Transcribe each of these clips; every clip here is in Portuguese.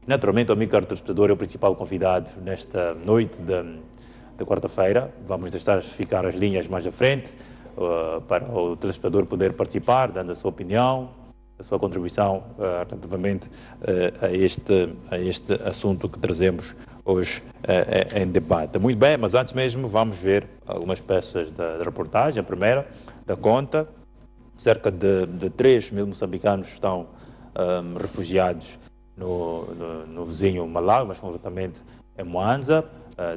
Naturalmente, o Amílcar Telespectador é o principal convidado nesta noite de quarta-feira. Vamos deixar ficar as linhas mais à frente para o telespectador poder participar, dando a sua opinião, a sua contribuição relativamente a este assunto que trazemos hoje em debate. Muito bem, mas antes mesmo vamos ver algumas peças da reportagem. A primeira, da conta, cerca de 3 mil moçambicanos estão refugiados no vizinho Malawi, mas concretamente em Mwanza,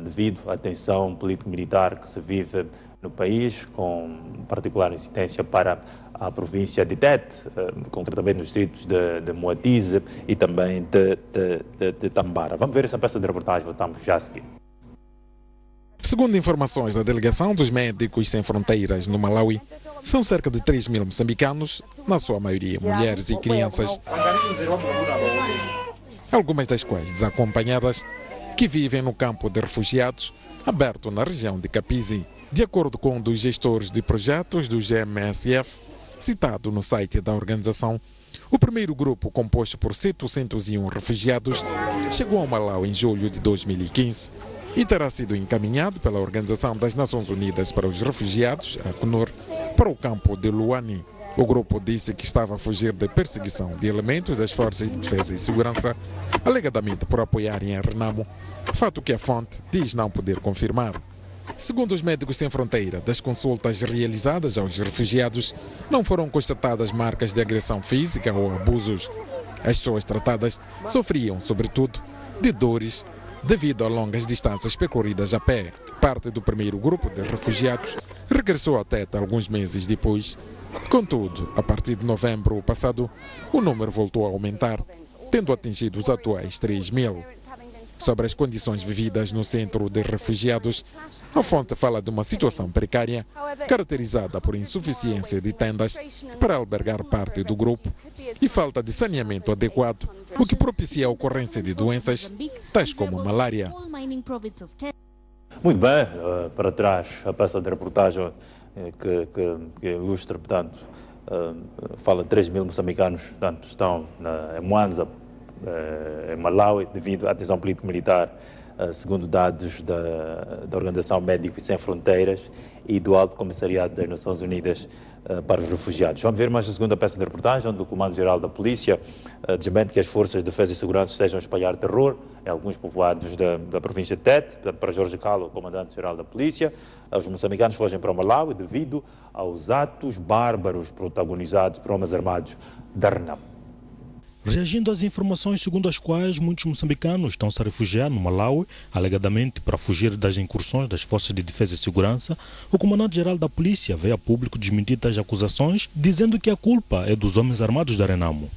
devido à tensão político-militar que se vive no país, com particular incidência para a província de Tete, concretamente nos distritos de Moatize e também de Tambara. Vamos ver essa peça de reportagem, voltamos já a seguir. Segundo informações da Delegação dos Médicos Sem Fronteiras no Malawi, são cerca de 3 mil moçambicanos, na sua maioria mulheres e crianças, algumas das quais desacompanhadas, que vivem no campo de refugiados aberto na região de Capizi. De acordo com um dos gestores de projetos do GMSF, citado no site da organização, o primeiro grupo, composto por 701 refugiados, chegou ao Malawi em julho de 2015 e terá sido encaminhado pela Organização das Nações Unidas para os Refugiados, a ACNUR, para o campo de Luani. O grupo disse que estava a fugir de perseguição de elementos das Forças de Defesa e Segurança, alegadamente por apoiarem a Renamo, fato que a fonte diz não poder confirmar. Segundo os Médicos Sem Fronteira, das consultas realizadas aos refugiados, não foram constatadas marcas de agressão física ou abusos. As pessoas tratadas sofriam, sobretudo, de dores devido a longas distâncias percorridas a pé. Parte do primeiro grupo de refugiados regressou a Tete alguns meses depois. Contudo, a partir de novembro passado, o número voltou a aumentar, tendo atingido os atuais 3 mil. Sobre as condições vividas no centro de refugiados, a fonte fala de uma situação precária, caracterizada por insuficiência de tendas para albergar parte do grupo e falta de saneamento adequado, o que propicia a ocorrência de doenças tais como malária. Muito bem, para trás a peça de reportagem que ilustra, portanto, fala de 3 mil moçambicanos, portanto, estão em Mwanza, em Malawi, devido à tensão político-militar, segundo dados da Organização Médicos Sem Fronteiras e do Alto Comissariado das Nações Unidas para os Refugiados. Vamos ver mais a segunda peça de reportagem, onde o Comando-Geral da Polícia desmente que as Forças de Defesa e Segurança estejam a espalhar terror em alguns povoados da província de Tete. Portanto, para Jorge Calo, Comandante-Geral da Polícia, os moçambicanos fogem para o Malawi devido aos atos bárbaros protagonizados por homens armados da Renamo. Reagindo às informações segundo as quais muitos moçambicanos estão se a refugiar no Malawi, alegadamente para fugir das incursões das Forças de Defesa e Segurança, o Comandante-Geral da Polícia veio a público desmentir tais acusações, dizendo que a culpa é dos homens armados da Renamo.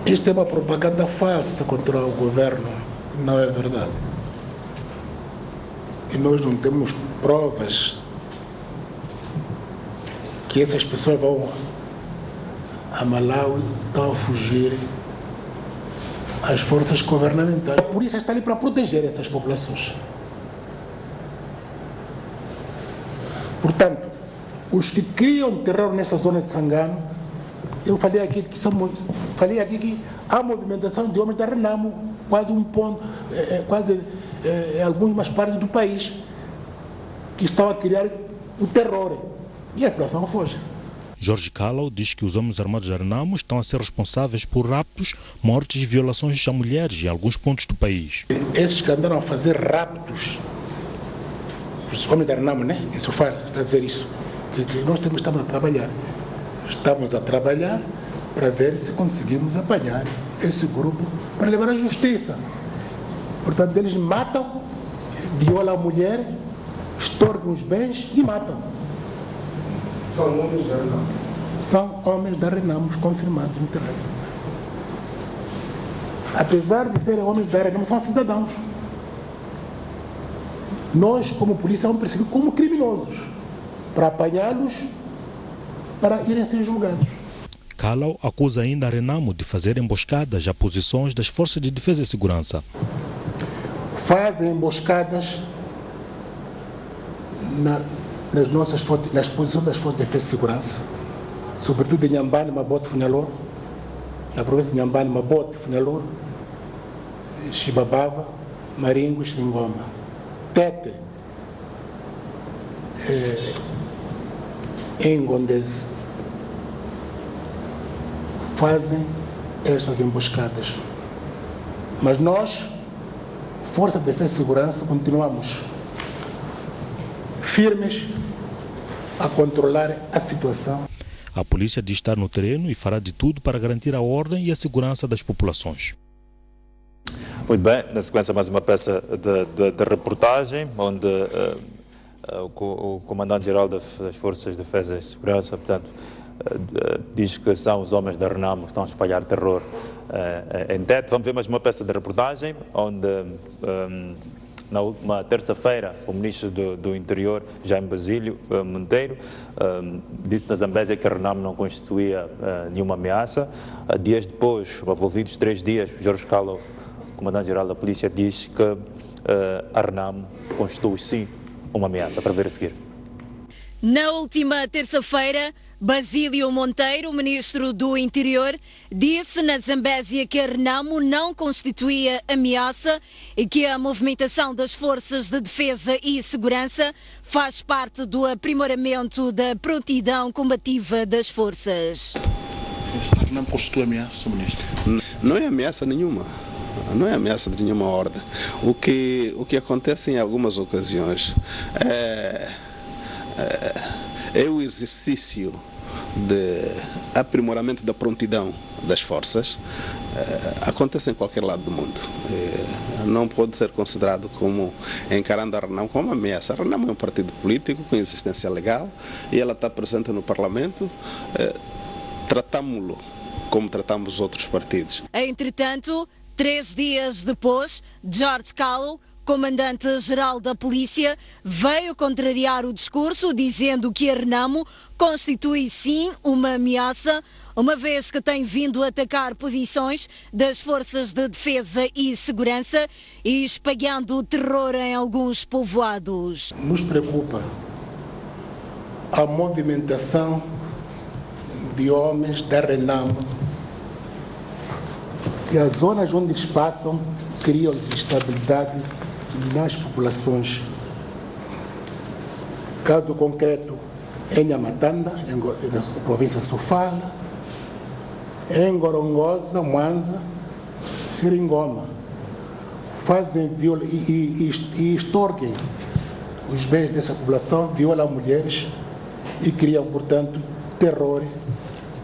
Isto é uma propaganda falsa contra o governo, não é verdade. E nós não temos provas que essas pessoas vão a Malawi, estão a fugir as forças governamentais. A polícia está ali para proteger essas populações. Portanto, os que criam terror nessa zona de Sangano, eu falei aqui que há movimentação de homens da Renamo, quase um ponto, algumas partes do país, que estão a criar o terror. E a população foge. Jorge Calo diz que os homens armados da Renamo estão a ser responsáveis por raptos, mortes e violações a mulheres em alguns pontos do país. Esses que andaram a fazer raptos, os homens da Renamo, né? Isso faz, está a dizer isso. Que nós estamos a trabalhar. Estamos a trabalhar para ver se conseguimos apanhar esse grupo para levar à justiça. Portanto, eles matam, violam a mulher, extorquem os bens e matam. São homens da Renamo? São homens da Renamo, confirmados no terreno. Apesar de serem homens da Renamo, são cidadãos. Nós, como polícia, vamos perseguir como criminosos, para apanhá-los, para irem ser julgados. Calo acusa ainda a Renamo de fazer emboscadas a posições das Forças de Defesa e Segurança. Fazem emboscadas nas posições das Forças de Defesa e Segurança, sobretudo em Nhambane, Mabote, Funhalor, na província de Nhambane, Mabote, Funhalor, Xibabava, Maringo e Xingoma. Tete, em Gondese, fazem estas emboscadas. Mas nós, Força de Defesa e Segurança, continuamos firmes a controlar a situação. A polícia diz estar no terreno e fará de tudo para garantir a ordem e a segurança das populações. Muito bem, na sequência mais uma peça de reportagem, onde o Comandante-Geral das Forças de Defesa e Segurança, portanto, diz que são os homens da Renamo que estão a espalhar terror em Tete. Vamos ver mais uma peça de reportagem, onde na última terça-feira o Ministro do Interior, Jaime Basílio Monteiro, disse na Zambésia que a Renamo não constituía nenhuma ameaça. Dias depois, envolvidos 3 dias, Jorge Calo, Comandante-Geral da Polícia, diz que a Renamo constitui sim uma ameaça. Para ver a seguir. Na última terça-feira, Basílio Monteiro, Ministro do Interior, disse na Zambésia que a Renamo não constituía ameaça e que a movimentação das forças de defesa e segurança faz parte do aprimoramento da prontidão combativa das forças. A Renamo constitui ameaça, Ministro? Não é ameaça nenhuma. Não é ameaça de nenhuma ordem. O que acontece em algumas ocasiões é o exercício de aprimoramento da prontidão das forças. Acontece em qualquer lado do mundo. Não pode ser considerado como encarando a Renamo como uma ameaça. A Renamo é um partido político com existência legal e ela está presente no Parlamento. Tratámo-lo como tratamos outros partidos. Entretanto, 3 dias depois, Jorge Calo, Comandante-Geral da Polícia, veio contrariar o discurso, dizendo que a Renamo constitui sim uma ameaça, uma vez que tem vindo a atacar posições das forças de defesa e segurança e espalhando terror em alguns povoados. Nos preocupa a movimentação de homens da Renamo, que as zonas onde eles passam criam instabilidade nas populações. Caso concreto, em Nhamatanda, na província de Sofala, em Gorongosa, Mwanza, Siringoma, fazem e extorquem os bens dessa população, violam mulheres e criam, portanto, terror,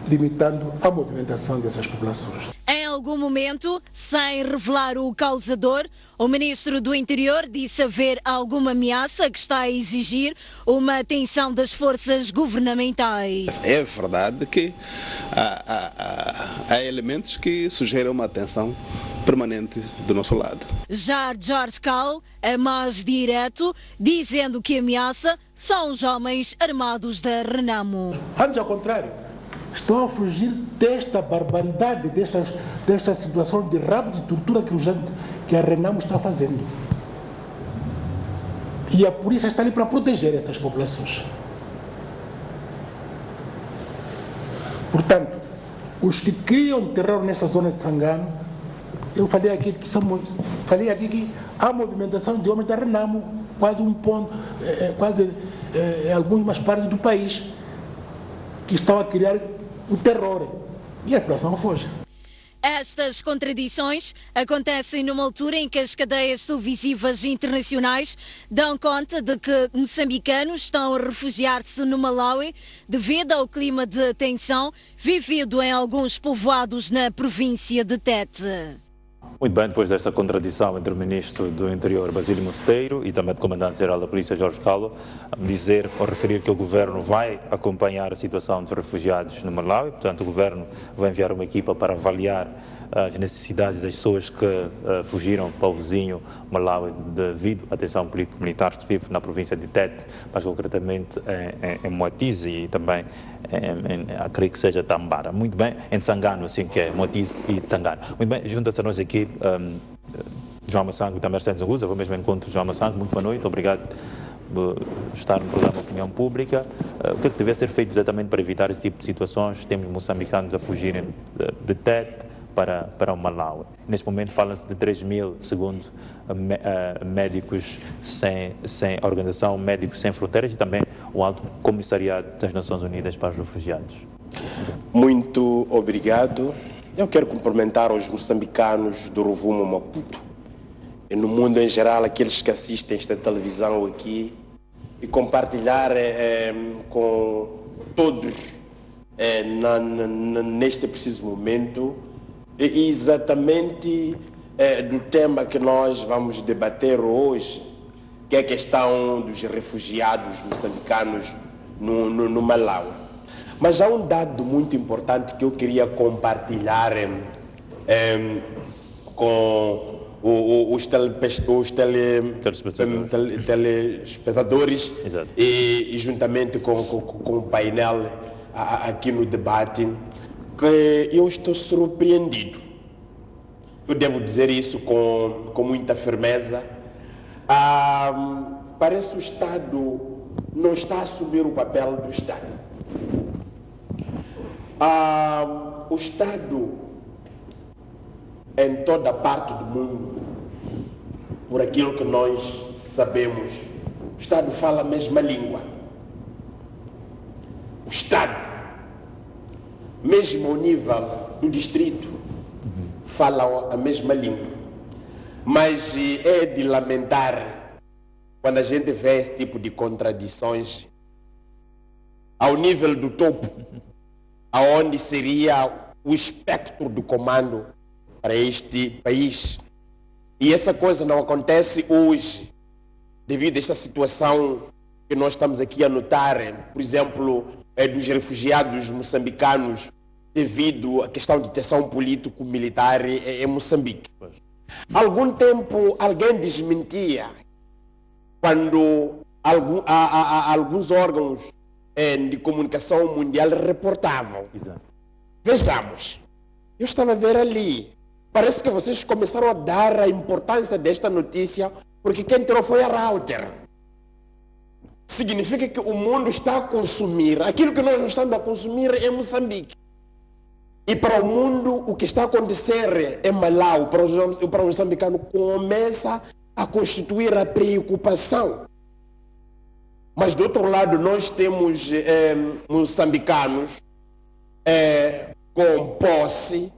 limitando a movimentação dessas populações. Em algum momento, sem revelar o causador, o Ministro do Interior disse haver alguma ameaça que está a exigir uma atenção das forças governamentais. É verdade que há elementos que sugerem uma atenção permanente do nosso lado. Já Jorge Calo é mais direto, dizendo que a ameaça são os homens armados da Renamo. Antes, ao contrário, estão a fugir desta barbaridade, desta situação de rapto e tortura que a Renamo está fazendo. E a polícia está ali para proteger essas populações. Portanto, os que criam terror nessa zona de Sangano, eu falei aqui que há movimentação de homens da Renamo, quase um ponto, algumas partes do país, que estão a criar o terror, e a população foge. Estas contradições acontecem numa altura em que as cadeias televisivas internacionais dão conta de que moçambicanos estão a refugiar-se no Malawi devido ao clima de tensão vivido em alguns povoados na província de Tete. Muito bem, depois desta contradição entre o Ministro do Interior, Basílio Monteiro, e também o Comandante-Geral da Polícia, Jorge Calo, dizer ou referir que o Governo vai acompanhar a situação dos refugiados no Malawi, portanto o Governo vai enviar uma equipa para avaliar as necessidades das pessoas que fugiram para o vizinho Malawi devido à tensão político-militar que vive na província de Tete, mais concretamente em Moatize e também creio que seja Tambara. Muito bem, em Tsangano, assim que é Moatize e Tsangano. Muito bem, junta-se a nós aqui João Massango e também Mercedes Angusa, vou mesmo encontro João Massango, muito boa noite, obrigado por estar no programa Opinião Pública. O que é que deve ser feito exatamente para evitar esse tipo de situações? Temos moçambicanos a fugirem de Tete, para o Malawi. Neste momento fala-se de 3 mil, segundo médicos a Organização Médicos Sem Fronteiras e também o Alto Comissariado das Nações Unidas para os Refugiados. Muito obrigado. Eu quero cumprimentar os moçambicanos do Rovuma Maputo e no mundo em geral, aqueles que assistem esta televisão aqui e compartilhar com todos neste preciso momento exatamente do tema que nós vamos debater hoje, que é a questão dos refugiados moçambicanos no Malawi. Mas há um dado muito importante que eu queria compartilhar com os telespectadores e juntamente com o painel aqui no debate, que eu estou surpreendido. Eu devo dizer isso com muita firmeza. Parece que o Estado não está a assumir o papel do Estado. O Estado, em toda parte do mundo, por aquilo que nós sabemos, o Estado fala a mesma língua. O Estado, mesmo ao nível do distrito, fala a mesma língua. Mas é de lamentar quando a gente vê esse tipo de contradições ao nível do topo, aonde seria o espectro do comando para este país. E essa coisa não acontece hoje, devido a esta situação que nós estamos aqui a notar, por exemplo, dos refugiados moçambicanos, devido à questão de tensão político-militar em Moçambique. Há algum tempo alguém desmentia quando alguns órgãos de comunicação mundial reportavam. Exato. Vejamos, eu estava a ver ali, parece que vocês começaram a dar a importância desta notícia porque quem tirou foi a Reuters. Significa que o mundo está a consumir aquilo que nós não estamos a consumir em Moçambique. E para o mundo, o que está a acontecer em Malawi, para o moçambicano, começa a constituir a preocupação. Mas, do outro lado, nós temos moçambicanos com posse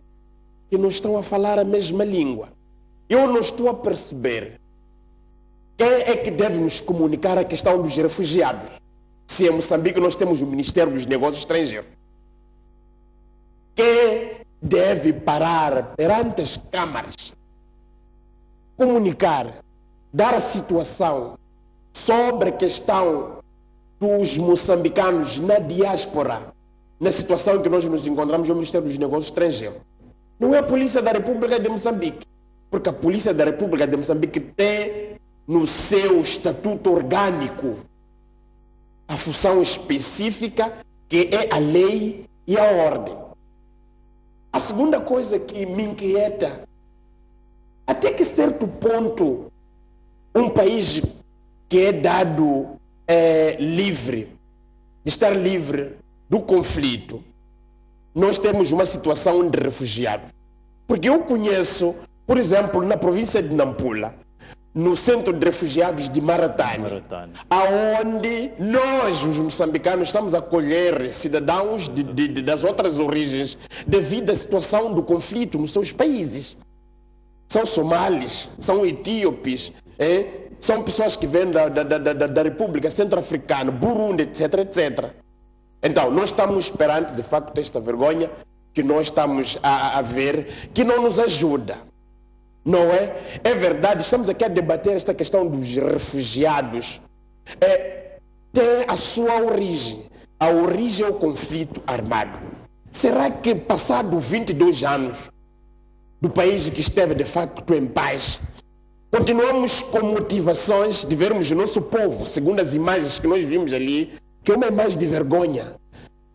que não estão a falar a mesma língua. Eu não estou a perceber quem é que deve nos comunicar a questão dos refugiados. Se em Moçambique nós temos o Ministério dos Negócios Estrangeiros. Quem deve parar perante as câmaras, comunicar, dar a situação sobre a questão dos moçambicanos na diáspora, na situação em que nós nos encontramos no Ministério dos Negócios Estrangeiros. Não é a Polícia da República de Moçambique, porque a Polícia da República de Moçambique tem no seu estatuto orgânico a função específica que é a lei e a ordem. A segunda coisa que me inquieta, até que certo ponto, um país que é dado livre, de estar livre do conflito, nós temos uma situação de refugiados. Porque eu conheço, por exemplo, na província de Nampula, no centro de refugiados de Maratane, aonde nós, os moçambicanos, estamos a acolher cidadãos das outras origens devido à situação do conflito nos seus países. São somalis, são etíopes, são pessoas que vêm da República Centro-Africana, Burundi, etc, etc. Então, nós estamos perante, de facto, esta vergonha que nós estamos a ver, que não nos ajuda. Não é? É verdade, estamos aqui a debater esta questão dos refugiados. Tem a sua origem. A origem é o conflito armado. Será que, passado 22 anos do país que esteve de facto em paz, continuamos com motivações de vermos o nosso povo, segundo as imagens que nós vimos ali, que é uma imagem de vergonha?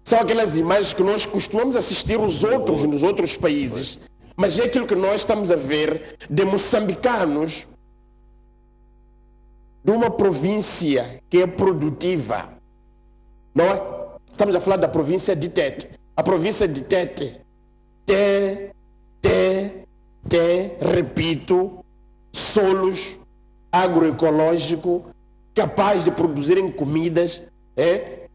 São aquelas imagens que nós costumamos assistir os outros nos outros países. Mas é aquilo que nós estamos a ver de moçambicanos de uma província que é produtiva. Não é? Estamos a falar da província de Tete. A província de Tete tem tem, repito, solos agroecológicos capazes de produzirem comidas,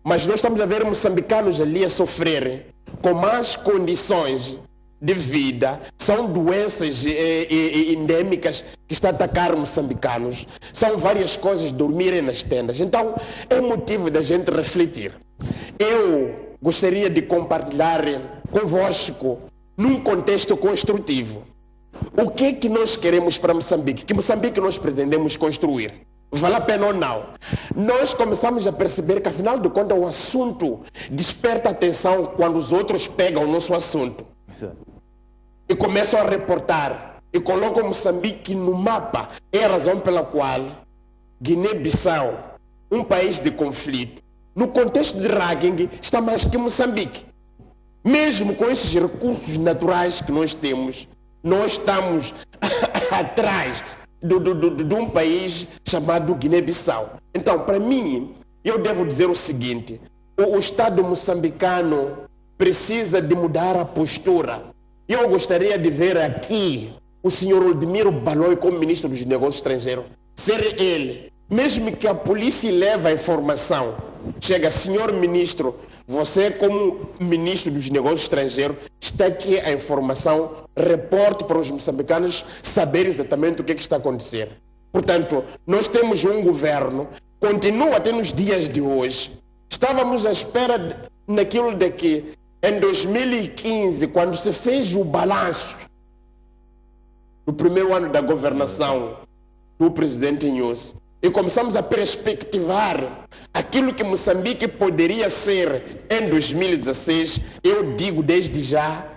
mas nós estamos a ver moçambicanos ali a sofrerem com más condições de vida. São doenças endêmicas que estão a atacar moçambicanos. São várias coisas, dormirem nas tendas. Então, é motivo da gente refletir. Eu gostaria de compartilhar convosco, num contexto construtivo, o que é que nós queremos para Moçambique? Que Moçambique nós pretendemos construir? Vale a pena ou não? Nós começamos a perceber que, afinal de contas, o assunto desperta atenção quando os outros pegam o nosso assunto. E começam a reportar e colocam Moçambique no mapa. É a razão pela qual Guiné-Bissau, um país de conflito, no contexto de ranking, está mais que Moçambique. Mesmo com esses recursos naturais que nós temos, nós estamos atrás de um país chamado Guiné-Bissau. Então, para mim, eu devo dizer o seguinte: o Estado moçambicano precisa de mudar a postura. Eu gostaria de ver aqui o senhor Oldemiro Baloi como ministro dos Negócios Estrangeiros. Ser ele, mesmo que a polícia leve a informação, chega, senhor ministro, você como ministro dos Negócios Estrangeiros, está aqui a informação, reporte para os moçambicanos saber exatamente o que está a acontecer. Portanto, nós temos um governo, continua até nos dias de hoje. Estávamos à espera naquilo de que em 2015, quando se fez o balanço do primeiro ano da governação do presidente Nyusi, e começamos a perspectivar aquilo que Moçambique poderia ser em 2016, eu digo desde já,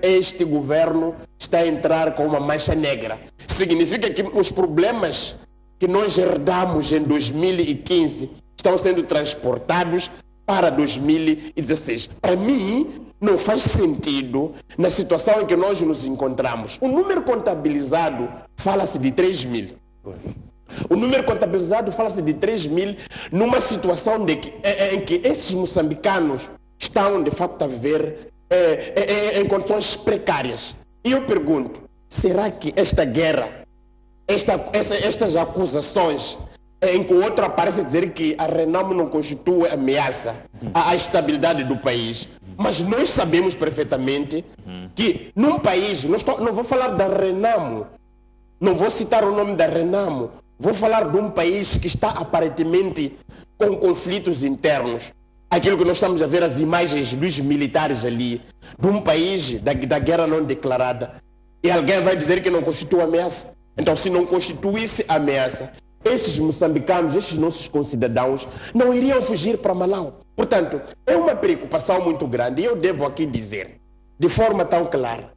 este governo está a entrar com uma mancha negra. Significa que os problemas que nós herdamos em 2015 estão sendo transportados para 2016. Para mim, não faz sentido na situação em que nós nos encontramos. O número contabilizado fala-se de 3 mil. O número contabilizado fala-se de 3 mil numa situação em que esses moçambicanos estão, de facto, a viver em condições precárias. E eu pergunto, será que esta guerra, estas acusações, em que o outro aparece a dizer que a Renamo não constitui ameaça à estabilidade do país, mas nós sabemos perfeitamente que num país, não vou falar da Renamo, não vou citar o nome da Renamo, vou falar de um país que está aparentemente com conflitos internos. Aquilo que nós estamos a ver, as imagens dos militares ali, de um país da guerra não declarada. E alguém vai dizer que não constitui ameaça. Então, se não constituísse ameaça, esses moçambicanos, esses nossos concidadãos, não iriam fugir para Malau. Portanto, é uma preocupação muito grande. E eu devo aqui dizer, de forma tão clara,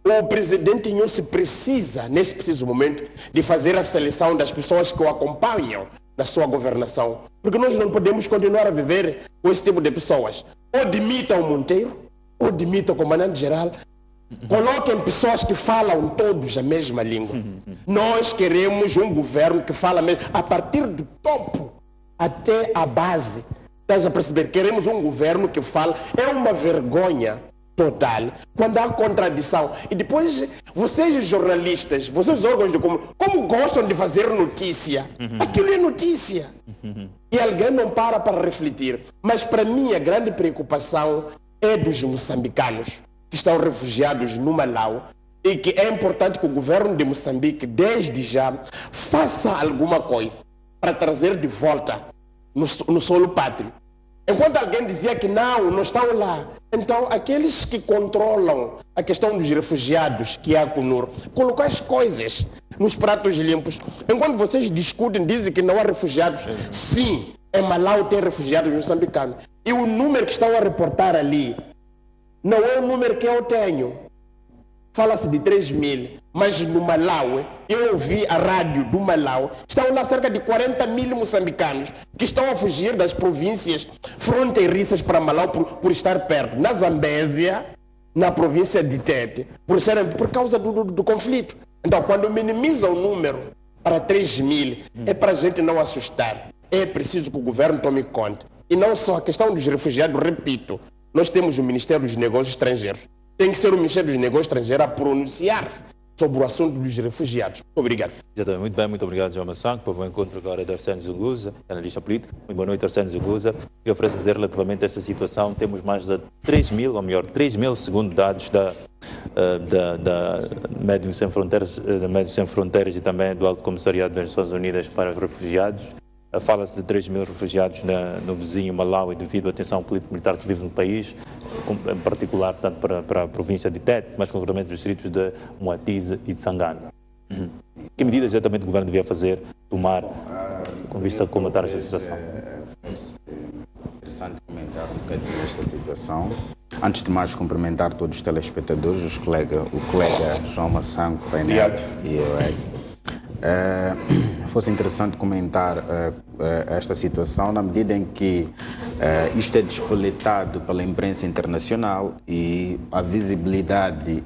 o presidente Nyusi precisa, neste preciso momento, de fazer a seleção das pessoas que o acompanham na sua governação. Porque nós não podemos continuar a viver com esse tipo de pessoas. Ou demitam o Monteiro, ou demitam o comandante-geral. Coloquem pessoas que falam todos a mesma língua. Nós queremos um governo que fala mesmo, a partir do topo até a base. Estás a perceber? Queremos um governo que fala. É uma vergonha total quando há contradição. E depois, vocês jornalistas, vocês órgãos de comunicação, como gostam de fazer notícia? Aquilo é notícia. E alguém não para refletir. Mas para mim a grande preocupação é dos moçambicanos que estão refugiados no Malau e que é importante que o governo de Moçambique, desde já, faça alguma coisa para trazer de volta no solo pátrio. Enquanto alguém dizia que não estão lá, então aqueles que controlam a questão dos refugiados, que é a CNUR, colocar as coisas nos pratos limpos. Enquanto vocês discutem, dizem que não há refugiados, sim, em Malau tem refugiados moçambicanos. E o número que estão a reportar ali não é o número que eu tenho. Fala-se de 3 mil, mas no Malau, eu ouvi a rádio do Malau, estão lá cerca de 40 mil moçambicanos que estão a fugir das províncias fronteiriças para Malau por estar perto. Na Zambésia, na província de Tete, por causa do conflito. Então, quando minimiza o número para 3 mil, é para a gente não assustar. É preciso que o governo tome conta. E não só a questão dos refugiados, repito, nós temos o Ministério dos Negócios Estrangeiros. Tem que ser o Ministério dos Negócios Estrangeiros a pronunciar-se sobre o assunto dos refugiados. Obrigado. Exatamente. Muito bem, muito obrigado, João Massango, por um encontro agora de Arsênio Zunguza, analista político. Muito boa noite, Arsênio Zunguza. Eu ofereço dizer relativamente a esta situação, temos mais de 3 mil, ou melhor, 3 mil, segundo dados da Médicos Sem Fronteiras e também do Alto Comissariado das Nações Unidas para os Refugiados. Fala-se de 3 mil refugiados no vizinho Malawi devido à tensão político-militar que vive no país, em particular tanto para a província de Tete, mais concretamente os distritos de Moatize e de Sangano. Que medidas exatamente o governo devia tomar com vista a combater esta situação? É interessante comentar um bocadinho esta situação. Antes de mais, cumprimentar todos os telespectadores, o colega João Massango, Reinaldo e eu. Fosse interessante comentar esta situação na medida em que isto é despoletado pela imprensa internacional e a visibilidade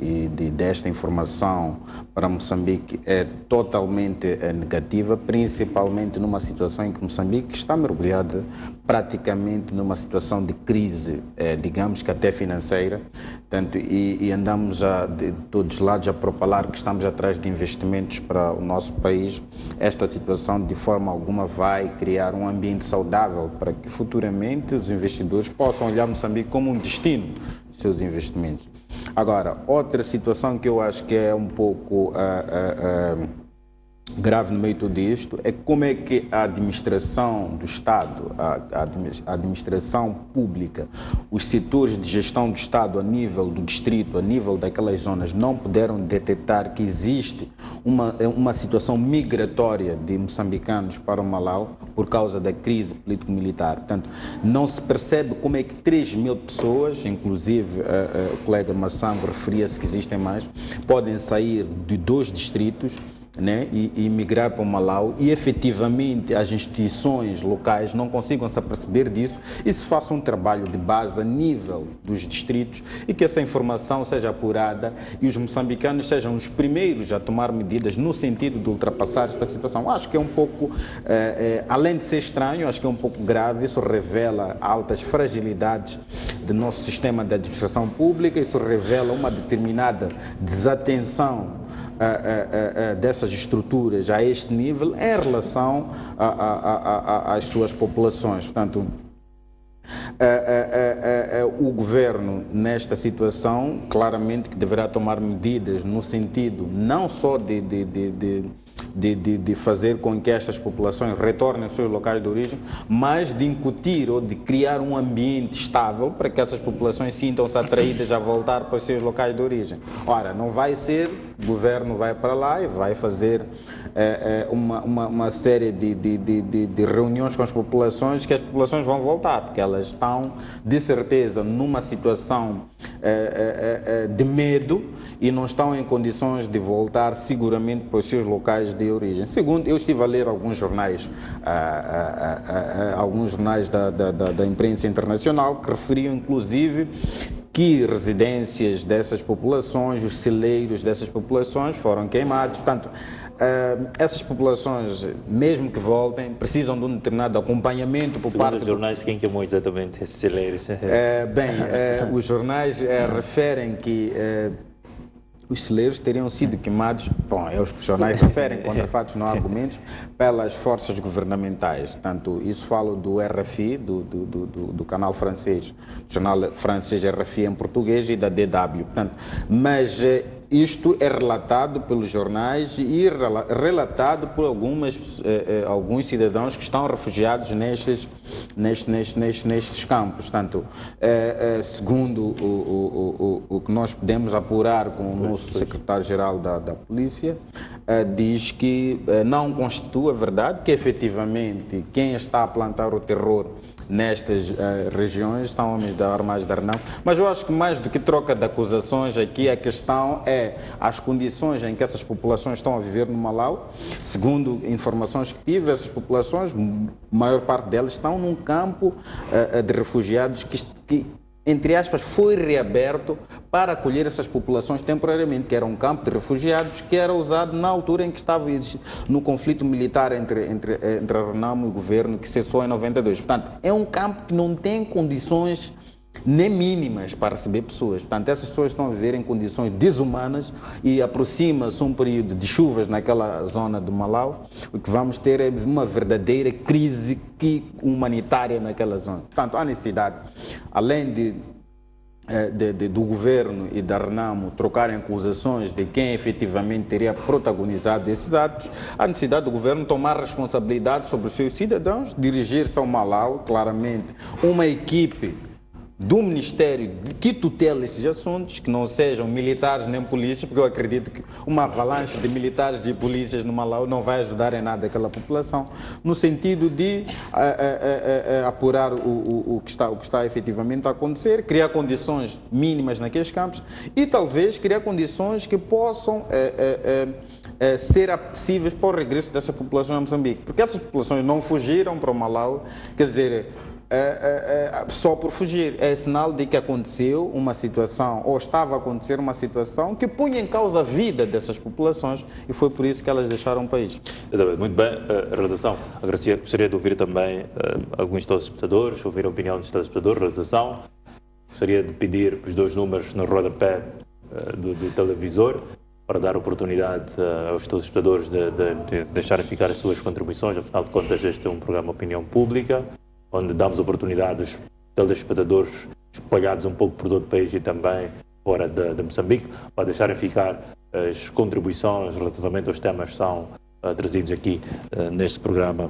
desta informação para Moçambique é totalmente negativa, principalmente numa situação em que Moçambique está mergulhada praticamente numa situação de crise, digamos que até financeira, tanto, e andamos de todos os lados a propalar que estamos atrás de investimentos para o nosso país. Esta situação de forma alguma vai criar um ambiente saudável para que futuramente os investidores possam olhar Moçambique como um destino dos seus investimentos. Agora, outra situação que eu acho que é um pouco grave no meio de tudo isto é como é que a administração do Estado, a administração pública, os setores de gestão do Estado a nível do distrito, a nível daquelas zonas, não puderam detectar que existe uma situação migratória de moçambicanos para o Malawi por causa da crise político-militar. Portanto, não se percebe como é que 3 mil pessoas, inclusive o colega Massango referia-se que existem mais, podem sair de 2 distritos, né, e migrar para o Malawi e efetivamente as instituições locais não consigam se aperceber disso e se faça um trabalho de base a nível dos distritos e que essa informação seja apurada e os moçambicanos sejam os primeiros a tomar medidas no sentido de ultrapassar esta situação. Acho que é um pouco, além de ser estranho, acho que é um pouco grave, isso revela altas fragilidades do nosso sistema de administração pública, isso revela uma determinada desatenção dessas estruturas a este nível em relação às suas populações. Portanto, o governo nesta situação claramente que deverá tomar medidas no sentido não só de fazer com que estas populações retornem aos seus locais de origem, mas de incutir ou de criar um ambiente estável para que essas populações sintam-se atraídas a voltar para os seus locais de origem. Ora, não vai ser, o governo vai para lá e vai fazer uma série de reuniões com as populações que as populações vão voltar, porque elas estão, de certeza, numa situação de medo e não estão em condições de voltar seguramente para os seus locais de origem. Segundo, eu estive a ler alguns jornais da imprensa internacional que referiam, inclusive, que residências dessas populações, os celeiros dessas populações foram queimados. Portanto, essas populações, mesmo que voltem, precisam de um determinado acompanhamento por parte dos jornais. Quem queimou exatamente esses celeiros? Os jornais referem que os celeiros teriam sido queimados, é os que os jornais referem, contra fatos não há argumentos, pelas forças governamentais. Portanto, isso falo do RFI, do canal francês, do jornal francês RFI em português e da DW. Portanto, mas isto é relatado pelos jornais e relatado por alguns cidadãos que estão refugiados nestes campos. Portanto, segundo o que nós podemos apurar com o nosso secretário-geral da Polícia, diz que não constitui verdade que efetivamente quem está a plantar o terror nestas regiões são homens da armagem da Renamo, mas eu acho que mais do que troca de acusações aqui, a questão é as condições em que essas populações estão a viver no Malawi. Segundo informações que tive, essas populações, a maior parte delas estão num campo de refugiados que entre aspas, foi reaberto para acolher essas populações temporariamente, que era um campo de refugiados que era usado na altura em que estava no conflito militar entre a Renamo e o governo, que cessou em 92. Portanto, é um campo que não tem condições nem mínimas para receber pessoas. Portanto, essas pessoas estão a viver em condições desumanas e aproxima-se um período de chuvas naquela zona do Malau, o que vamos ter é uma verdadeira crise humanitária naquela zona. Portanto, há necessidade, além do governo e da Renamo trocarem acusações de quem efetivamente teria protagonizado esses atos, há necessidade do governo tomar responsabilidade sobre os seus cidadãos, dirigir-se ao Malau, claramente, uma equipe do Ministério que tutela esses assuntos, que não sejam militares nem polícias, porque eu acredito que uma avalanche de militares e polícias no Malau não vai ajudar em nada aquela população, no sentido de apurar o que está efetivamente a acontecer, criar condições mínimas naqueles campos e talvez criar condições que possam ser apetecíveis para o regresso dessa população a Moçambique, porque essas populações não fugiram para o Malau, quer dizer, só por fugir. É sinal de que aconteceu uma situação, ou estava a acontecer uma situação que punha em causa a vida dessas populações e foi por isso que elas deixaram o país. Muito bem, a realização. Gostaria de ouvir também alguns telespectadores, ouvir a opinião dos telespectadores, realização. Gostaria de pedir os dois números no rodapé do televisor para dar oportunidade aos telespectadores de deixarem ficar as suas contribuições. Afinal de contas, este é um programa de opinião pública, onde damos oportunidade aos telespectadores espalhados um pouco por todo o país e também fora de Moçambique, para deixarem ficar as contribuições relativamente aos temas que são trazidos aqui neste programa,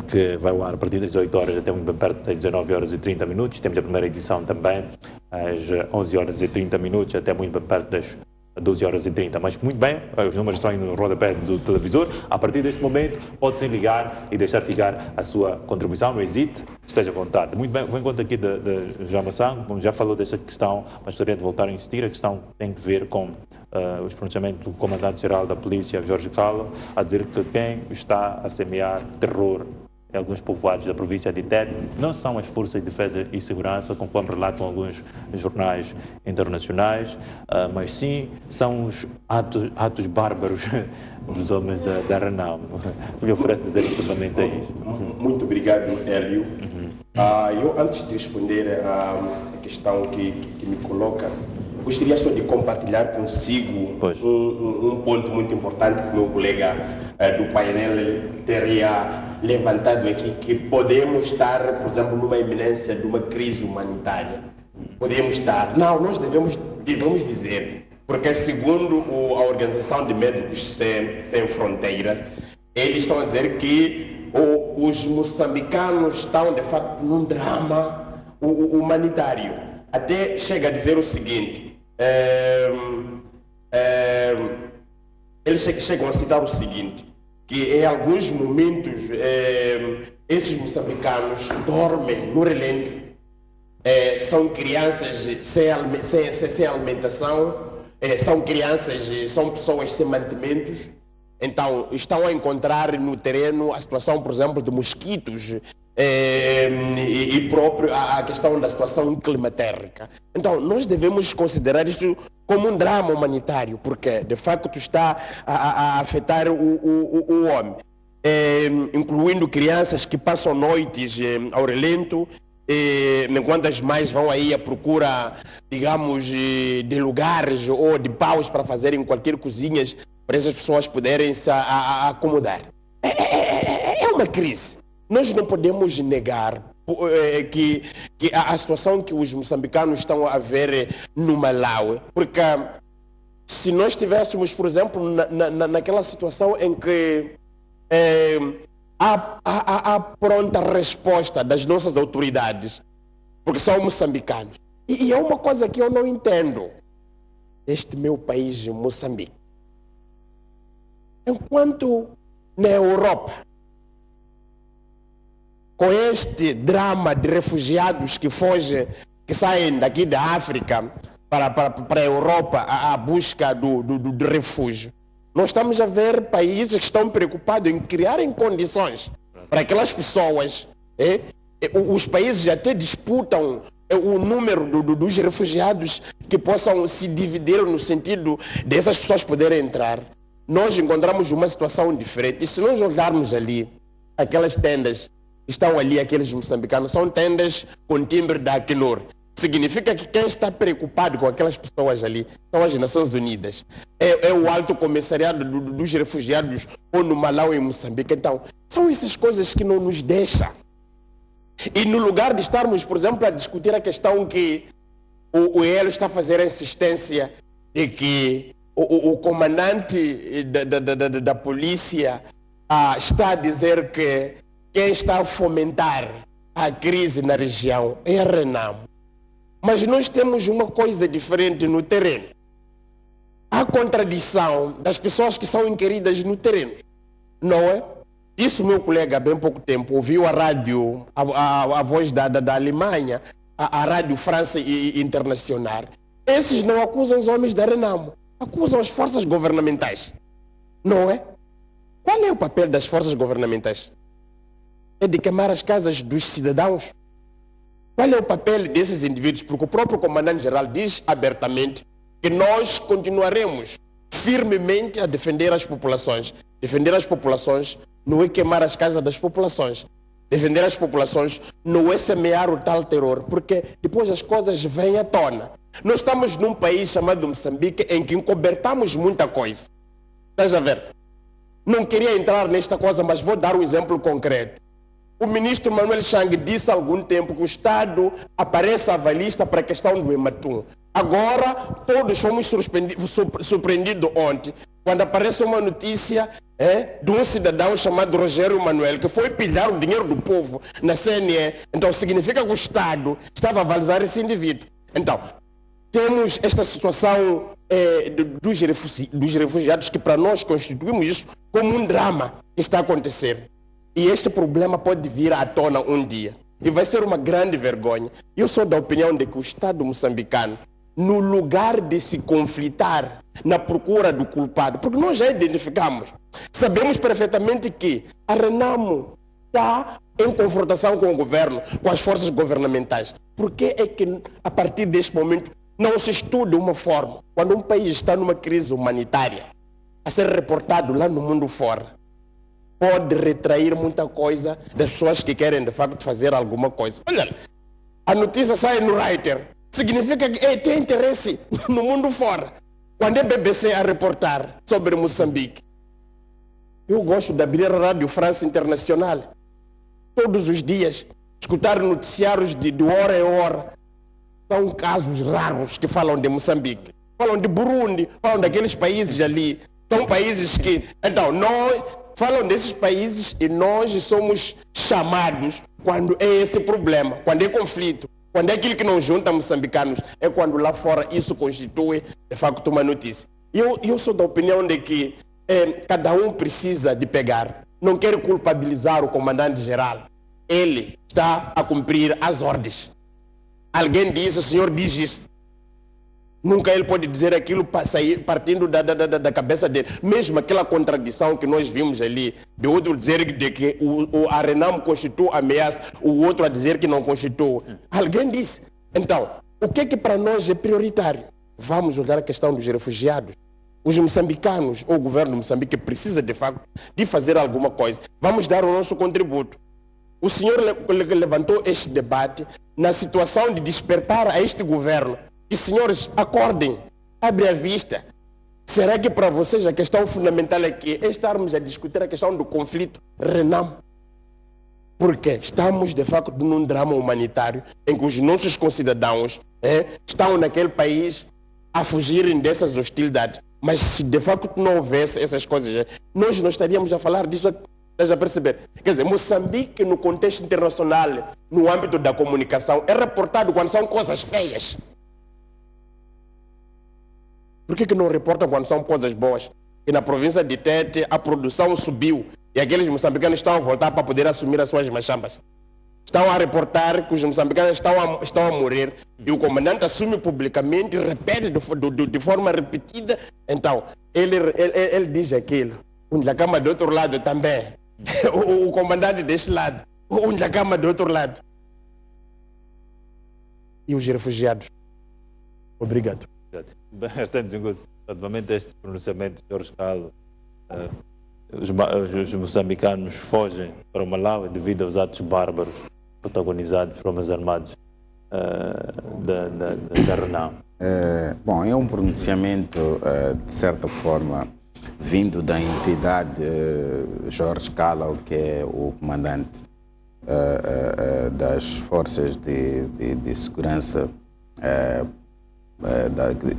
que vai ao ar a partir das 18 horas até muito bem perto das 19 horas e 30 minutos. Temos a primeira edição também às 11 horas e 30 minutos até muito bem perto das 12 horas e 30, mas muito bem, os números estão aí no rodapé do televisor. A partir deste momento pode-se ligar e deixar ficar a sua contribuição, não hesite, esteja à vontade. Muito bem, vou em conta aqui de João Massang, como já falou desta questão, mas gostaria de voltar a insistir, a questão tem que ver com os pronunciamentos do Comandante-Geral da Polícia, Jorge Calo, a dizer que quem está a semear terror em alguns povoados da província de Tete não são as forças de defesa e segurança, conforme relatam alguns jornais internacionais, mas sim são os atos bárbaros dos homens da Renamo. O que oferece dizer relativamente a isso? Muito obrigado, Hélio. Eu, antes de responder à questão que me coloca, gostaria só de compartilhar consigo um ponto muito importante que o meu colega do painel teria levantado aqui, que podemos estar, por exemplo, numa iminência de uma crise humanitária. Podemos estar. Não, nós devemos dizer, porque segundo a Organização de Médicos Sem Fronteiras, eles estão a dizer que os moçambicanos estão, de facto, num drama humanitário. Até chega a dizer o seguinte, eles chegam a citar o seguinte, que em alguns momentos esses moçambicanos dormem no relento, são crianças sem alimentação, são pessoas sem mantimentos, então estão a encontrar no terreno a situação, por exemplo, de mosquitos, e próprio a questão da situação climatérica. Então, nós devemos considerar isso como um drama humanitário, porque de facto está a afetar o homem, incluindo crianças que passam noites ao relento, enquanto as mães vão aí à procura, digamos, de lugares ou de paus para fazerem qualquer cozinhas para essas pessoas poderem se acomodar. É uma crise. Nós não podemos negar que a situação que os moçambicanos estão a ver no Malau, porque se nós estivéssemos, por exemplo, naquela situação em que há pronta resposta das nossas autoridades, porque são moçambicanos, e é uma coisa que eu não entendo, este meu país, Moçambique, enquanto na Europa, com este drama de refugiados que fogem, que saem daqui da África para a Europa à busca do refúgio, nós estamos a ver países que estão preocupados em criarem condições para aquelas pessoas. Os países até disputam o número dos refugiados que possam se dividir no sentido dessas pessoas poderem entrar. Nós encontramos uma situação diferente. E se nós olharmos ali, aquelas tendas estão ali, aqueles moçambicanos, são tendas com timbre da Acnur. significa que quem está preocupado com aquelas pessoas ali são as Nações Unidas. É o Alto Comissariado dos Refugiados, ou no Malau e Moçambique. Então, são essas coisas que não nos deixam. E no lugar de estarmos, por exemplo, a discutir a questão que o Hélio está a fazer a insistência de que o comandante da polícia está a dizer que quem está a fomentar a crise na região é a Renamo. Mas nós temos uma coisa diferente no terreno. Há contradição das pessoas que são inquiridas no terreno, não é? Isso meu colega há bem pouco tempo ouviu a rádio, a voz da Alemanha, a Rádio França Internacional. Esses não acusam os homens da Renamo, acusam as forças governamentais, não é? Qual é o papel das forças governamentais? É de queimar as casas dos cidadãos? Qual é o papel desses indivíduos? Porque o próprio comandante-geral diz abertamente que nós continuaremos firmemente a defender as populações. Defender as populações não é queimar as casas das populações. Defender as populações não é semear o tal terror, porque depois as coisas vêm à tona. Nós estamos num país chamado Moçambique em que encobertamos muita coisa. Estás a ver? Não queria entrar nesta coisa, mas vou dar um exemplo concreto. O ministro Manuel Chang disse há algum tempo que o Estado aparece à lista para a questão do Ematum. Agora, todos fomos surpreendidos ontem, quando aparece uma notícia de um cidadão chamado Rogério Manuel, que foi pilhar o dinheiro do povo na CNE. Então, significa que o Estado estava a avalizar esse indivíduo. Então, temos esta situação dos refugiados, que para nós constituímos isso como um drama que está a acontecer. E este problema pode vir à tona um dia. E vai ser uma grande vergonha. Eu sou da opinião de que o Estado moçambicano, no lugar de se conflitar na procura do culpado, porque nós já identificamos, sabemos perfeitamente que a Renamo está em confrontação com o governo, com as forças governamentais. Por que é que, a partir deste momento, não se estuda uma forma, quando um país está numa crise humanitária, a ser reportado lá no mundo fora, pode retrair muita coisa das pessoas que querem, de facto, fazer alguma coisa. Olha, a notícia sai no Reuters. Significa que tem interesse no mundo fora. Quando é BBC a reportar sobre Moçambique, eu gosto de abrir a Rádio França Internacional. Todos os dias, escutar noticiários de hora em hora. São casos raros que falam de Moçambique. Falam de Burundi, falam daqueles países ali. São países que... Então, nós... Falam desses países e nós somos chamados quando é esse problema, quando é conflito, quando é aquilo que não junta moçambicanos, é quando lá fora isso constitui, de facto, uma notícia. Eu sou da opinião de que cada um precisa de pegar. Não quero culpabilizar o comandante-geral. Ele está a cumprir as ordens. Alguém diz, o senhor diz isso. Nunca ele pode dizer aquilo partindo da cabeça dele. Mesmo aquela contradição que nós vimos ali, de outro dizer que a Renamo constitui ameaça, o outro a dizer que não constitui. Alguém disse. Então, o que é que para nós é prioritário? Vamos olhar a questão dos refugiados. Os moçambicanos, ou o governo de Moçambique, precisa de facto de fazer alguma coisa. Vamos dar o nosso contributo. O senhor levantou este debate na situação de despertar a este governo. E senhores, acordem, abrem a vista. Será que para vocês a questão fundamental é que estarmos a discutir a questão do conflito Renamo? Porque estamos de facto num drama humanitário em que os nossos concidadãos estão naquele país a fugirem dessas hostilidades. Mas se de facto não houvesse essas coisas, nós não estaríamos a falar disso. Estás a perceber? Quer dizer, Moçambique no contexto internacional, no âmbito da comunicação, é reportado quando são coisas feias. Por que não reportam quando são coisas boas? E na província de Tete a produção subiu e aqueles moçambicanos estão a voltar para poder assumir as suas machambas. Estão a reportar que os moçambicanos estão a morrer e o comandante assume publicamente, repete de forma repetida. Então, ele diz aquilo. O Njacama do outro lado também. O comandante deste lado. O Njacama do outro lado. E os refugiados. Obrigado. Bem, Arsênio Zingoso, relativamente a este pronunciamento de Jorge Calo, os moçambicanos fogem para o Malau devido aos atos bárbaros protagonizados por homens armados. da Renamo? Bom, é um pronunciamento, de certa forma, vindo da entidade Jorge Calao, que é o comandante das forças de segurança,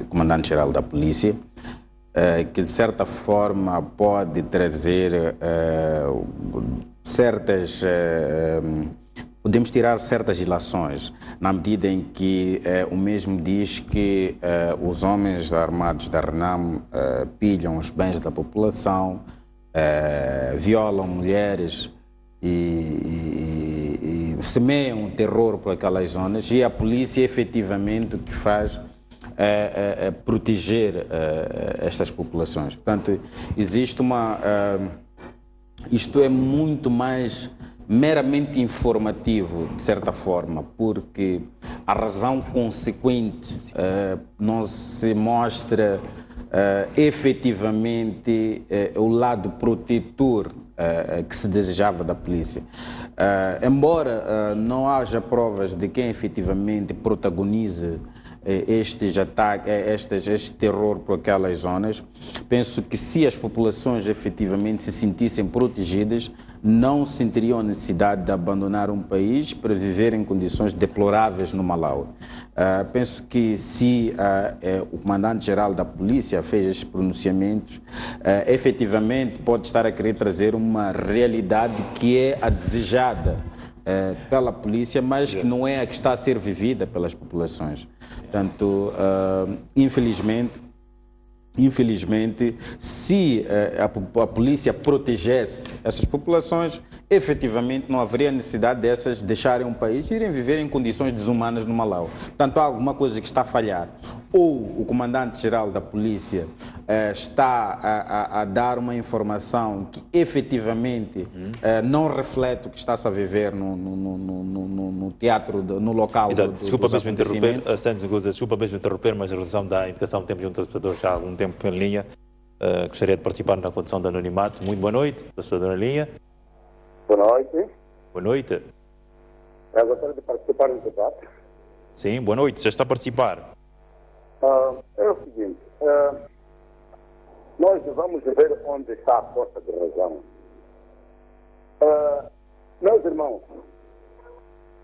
comandante-geral da polícia, que de certa forma pode trazer podemos tirar certas ilações, na medida em que o mesmo diz que os homens armados da Renamo pilham os bens da população, violam mulheres e semeiam terror por aquelas zonas, e a polícia efetivamente o que faz é proteger estas populações. Portanto, existe isto é muito mais meramente informativo, de certa forma, porque a razão consequente não se mostra efetivamente o lado protetor que se desejava da polícia. Embora não haja provas de quem efetivamente protagoniza estes ataques, este terror por aquelas zonas, penso que se as populações efetivamente se sentissem protegidas, não sentiriam a necessidade de abandonar um país para viver em condições deploráveis no Malawi. Penso que se o comandante-geral da polícia fez estes pronunciamentos, efetivamente pode estar a querer trazer uma realidade que é a desejada pela polícia, mas que não é a que está a ser vivida pelas populações. Portanto, infelizmente, se a polícia protegesse essas populações, efetivamente não haveria necessidade dessas deixarem um país e irem viver em condições desumanas no Malawi. Portanto, há alguma coisa que está a falhar. Ou o comandante-geral da polícia está a dar uma informação que efetivamente não reflete o que está-se a viver no teatro, no local. Exato. Desculpa mesmo interromper, mas em relação da indicação, temos um telespectador já há algum tempo em linha, gostaria de participar na condição de anonimato. Muito boa noite, telespectador em linha. Boa noite. Boa noite. Eu gostaria de participar do debate. Sim, boa noite, já está a participar. É o seguinte, nós vamos ver onde está a força de razão. Meus irmãos,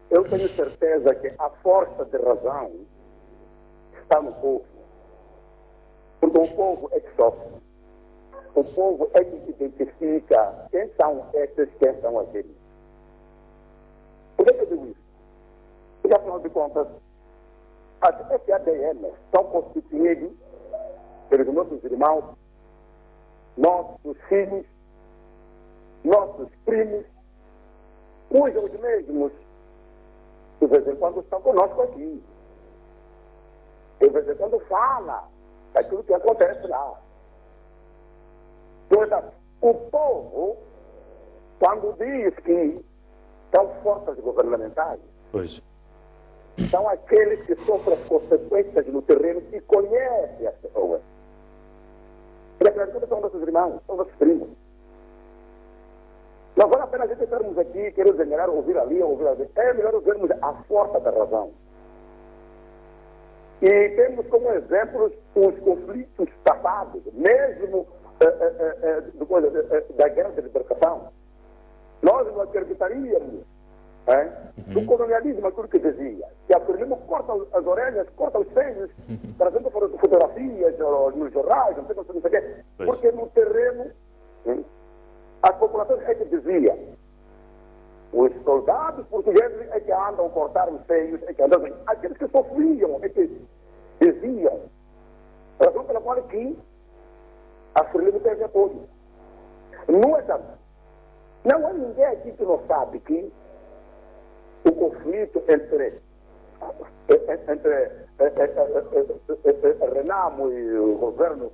eu tenho certeza que a força de razão está no povo. Porque o povo é que sofre. O povo é que identifica quem são esses, quem são aqueles. Por que eu digo isso? Porque, afinal de contas, as FADN são constituídos pelos nossos irmãos, nossos filhos, nossos primos, cujos mesmos, de vez em quando, estão conosco aqui. De vez em quando fala daquilo que acontece lá. Portanto, o povo, quando diz que são forças governamentais, são aqueles que sofrem as consequências no terreno e conhecem as pessoas. Porque afinal de contas são nossos irmãos, são nossos primos. Não vale a pena a gente estarmos aqui, querer desenhar, ouvir ali, ouvir ali. É melhor vermos a força da razão. E temos como exemplos os conflitos passados, mesmo da guerra de libertação. Nós não acreditaríamos do colonialismo, aquilo que dizia, que a Frelimo corta as orelhas, corta os seios, trazendo fotografias nos jornais, não sei o que, porque no terreno as populações é que dizia, os soldados portugueses é que andam a cortar os seios, é que andam, aqueles que sofriam é que diziam, razão pela qual aqui a Frelimo teve apoio. No entanto, não há ninguém aqui que não sabe que o conflito entre Renamo e o governo,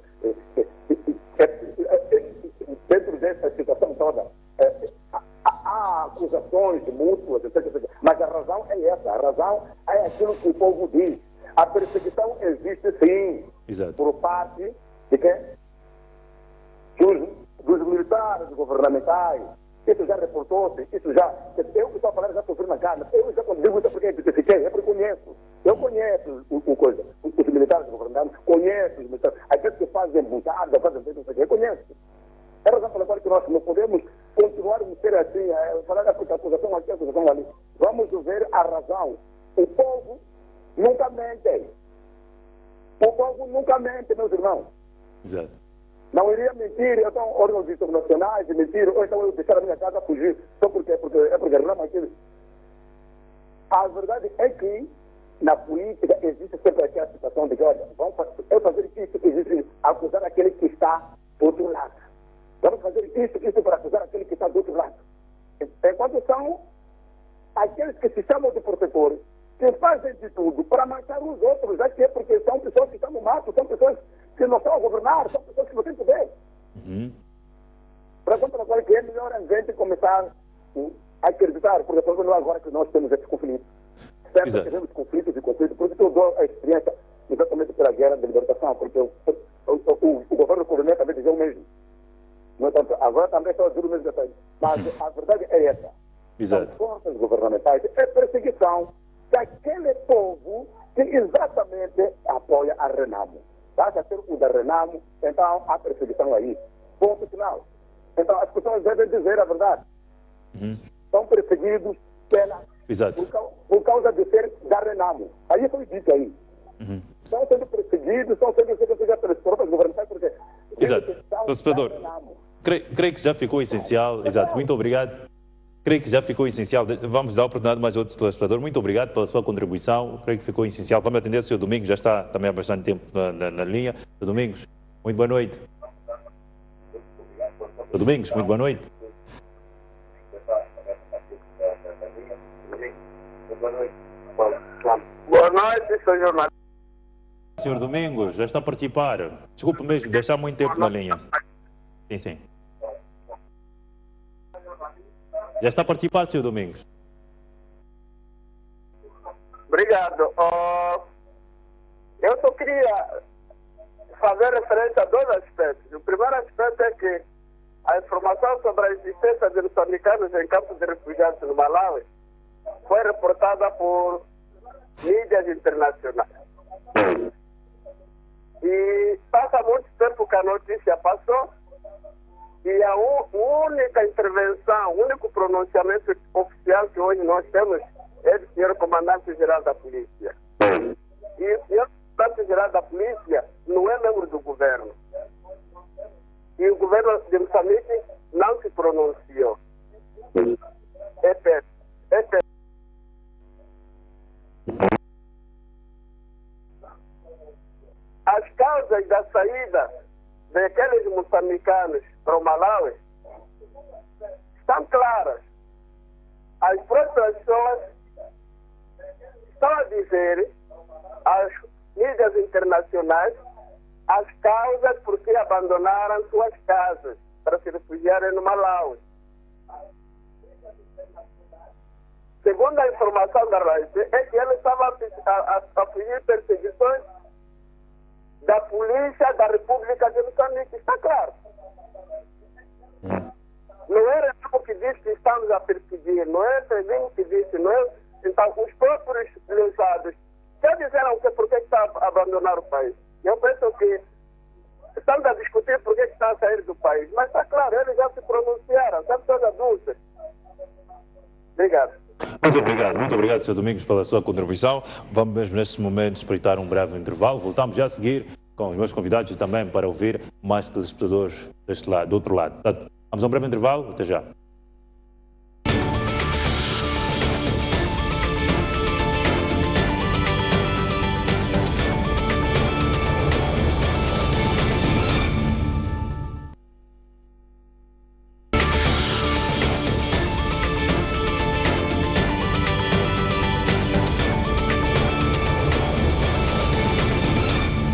dentro dessa situação toda, há acusações mútuas, etc. Mas a razão é essa, a razão é aquilo que o povo diz. A perseguição existe sim. Exato. Por parte de quem? Dos militares governamentais, isso já reportou-se, isso já... Eu que estou a falar já sofri na carne. Eu já quando digo isso é porque identifiquei, é porque conheço. Eu conheço os militares governantes, conheço os militares, aqueles que fazem buchada, fazem não sei o que, eu conheço. É a razão pela qual que nós não podemos continuar a ser assim, falar porque a acusação aqui, a acusação ali. Vamos ver a razão. O povo nunca mente. O povo nunca mente, meus irmãos. Exato. Não iria mentir, então órgãos internacionais mentir, ou então eu deixar a minha casa fugir, só porque reclama aquilo. A verdade é que na política existe sempre aquela situação de que, olha, vamos fazer isso, existe acusar aquele que está do outro lado. Vamos fazer isso para acusar aquele que está do outro lado. Enquanto são aqueles que se chamam de protetores, que fazem de tudo para matar os outros, já que é porque são pessoas que estão no mato, são pessoas que não estão a governar, são pessoas que não têm poder. Para contra agora que é melhor a gente começar a acreditar, porque não é agora que nós temos esses conflitos. Sempre temos conflitos, por isso eu dou a experiência exatamente pela guerra de libertação, porque o governo colonial também dizia o mesmo. No entanto, agora também estão a dizer o mesmo detalhe. Mas a verdade é essa. Exato. As forças governamentais é perseguição daquele povo que exatamente apoia a Renamo. Basta ser o da Renamo, então há perseguição aí. Ponto final. Então as pessoas devem dizer a verdade. São perseguidos por causa de ser da Renamo. Aí foi dito aí. Estão sendo perseguidos, estão sendo perseguidos pelas próprias governantes, porque... Exato. Telespectador, creio que já ficou essencial. Exato, muito obrigado. Creio que já ficou essencial. Vamos dar a oportunidade a mais outros telespectadores. Muito obrigado pela sua contribuição. Creio que ficou essencial. Vamos atender o Sr. Domingos, já está também há bastante tempo na linha. Sr. Domingos, muito boa noite. Sr. Domingos, muito boa noite. Boa noite, Sr. jornalista. Sr. Domingos, já está a participar. Desculpe mesmo, deixar muito tempo na linha. Sim, sim. Já está a participar, Sr. Domingos. Obrigado. Eu só queria fazer referência a dois aspectos. O primeiro aspecto é que a informação sobre a existência de moçambicanos em campos de refugiados no Malawi foi reportada por mídias internacionais. E passa muito tempo que a notícia passou e a única intervenção, o único pronunciamento oficial que hoje nós temos é do senhor comandante-geral da polícia. E o senhor comandante-geral da polícia não é membro do governo. E o governo de Moçambique não se pronunciou. É péssimo. As causas da saída daqueles moçambicanos para o Malawi estão claras. As próprias pessoas estão a dizer às mídias internacionais as causas por que abandonaram suas casas para se refugiarem no Malawi. Segundo a informação da Reuters, é que ele estava a fugir perseguições da polícia da República de Moçambique. Está claro. Não é Renamo que diz que estamos a perseguir, não é Serginho que disse, não é... Então, os próprios lesados já disseram que por que está a abandonar o país. Eu penso que estamos a discutir por que está a sair do país, mas está claro, eles já se pronunciaram, são pessoas adultas. Obrigado. Muito obrigado, Sr. Domingos, pela sua contribuição. Vamos mesmo neste momento espreitar um breve intervalo. Voltamos já a seguir com os meus convidados e também para ouvir mais telespectadores deste lado, do outro lado. Portanto, vamos a um breve intervalo. Até já.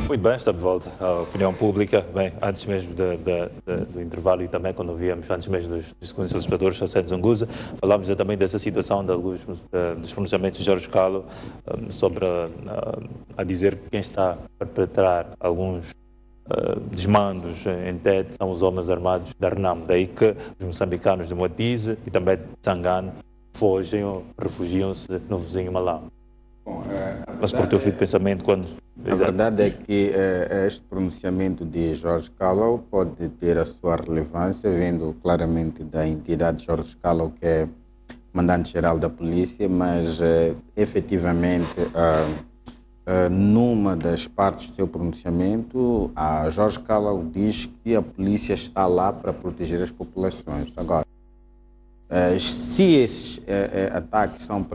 Muito bem, está de volta à opinião pública. Bem, antes mesmo do intervalo e também quando víamos, antes mesmo dos segundos telespectadores, a Sérgio Zanguza, falámos também dessa situação de alguns dos pronunciamentos de Jorge Calo sobre a dizer quem está a perpetrar alguns desmandos em Tete são os homens armados da Renamo. Daí que os moçambicanos de Moatize e também de Tsangano fogem ou refugiam-se no vizinho Malau. Mas por teu fio de pensamento, quando... A verdade é que este pronunciamento de Jorge Callow pode ter a sua relevância, vendo claramente da entidade Jorge Callow, que é comandante-geral da polícia, mas efetivamente numa das partes do seu pronunciamento, a Jorge Callow diz que a polícia está lá para proteger as populações. Agora, se esses ataques são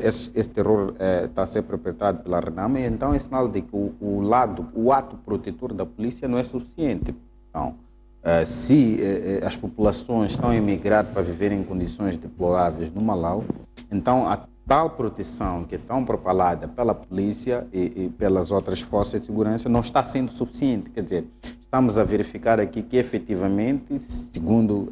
esse terror está a ser perpetrado pela Renamo, então é sinal de que o ato protetor da polícia não é suficiente. Então, se as populações estão a emigrar para viver em condições deploráveis no Malau, então a tal proteção que é tão propalada pela polícia e pelas outras forças de segurança não está sendo suficiente. Quer dizer, estamos a verificar aqui que efetivamente, segundo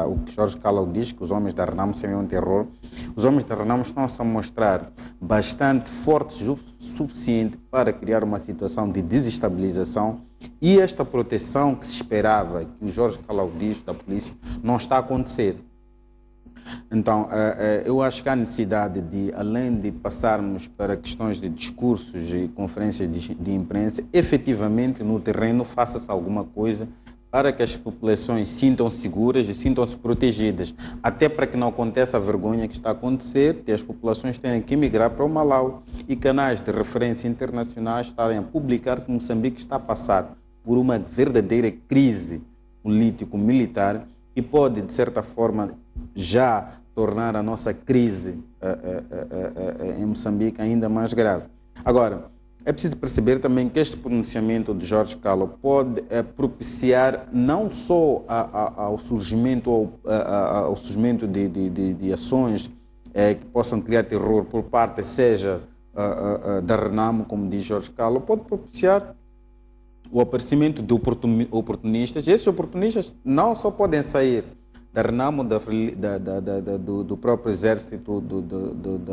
o que Jorge Callow diz, que os homens da Renamo semeiam terror, os homens da Renamo estão a se mostrar bastante fortes o suficiente para criar uma situação de desestabilização, e esta proteção que se esperava, que o Jorge Callow diz da polícia, não está a acontecer. Então, eu acho que há necessidade de, além de passarmos para questões de discursos e conferências de imprensa, efetivamente no terreno faça-se alguma coisa para que as populações sintam-se seguras e sintam-se protegidas, até para que não aconteça a vergonha que está a acontecer, que as populações tenham que migrar para o Malau e canais de referência internacionais estarem a publicar que Moçambique está a passar por uma verdadeira crise político-militar e pode, de certa forma, já tornar a nossa crise em Moçambique ainda mais grave. Agora, é preciso perceber também que este pronunciamento de Jorge Callow pode propiciar não só ao surgimento de ações que possam criar terror por parte, seja da Renamo, como diz Jorge Callow, pode propiciar o aparecimento de oportunistas. Esses oportunistas não só podem sair da Renamo, do próprio exército,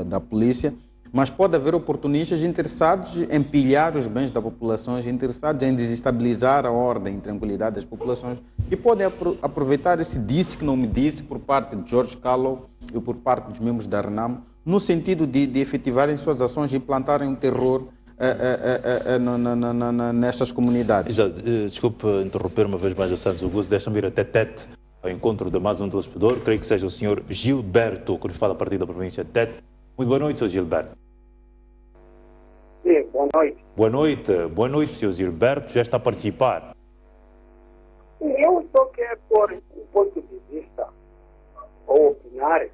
da polícia, mas pode haver oportunistas interessados em pilhar os bens da população, interessados em desestabilizar a ordem e tranquilidade das populações, e podem aproveitar esse disse que não me disse por parte de Jorge Callow e por parte dos membros da Renamo, no sentido de efetivarem suas ações e plantarem o terror nestas comunidades. Desculpe interromper uma vez mais a Santos Augusto, deixa-me ir até Tete, ao encontro de mais um telespectador, creio que seja o senhor Gilberto, que nos fala a partir da província de Tete. Muito boa noite, senhor Gilberto. Sim, boa noite. Boa noite, senhor Gilberto, já está a participar. Eu só quero pôr um ponto de vista, ou opinar,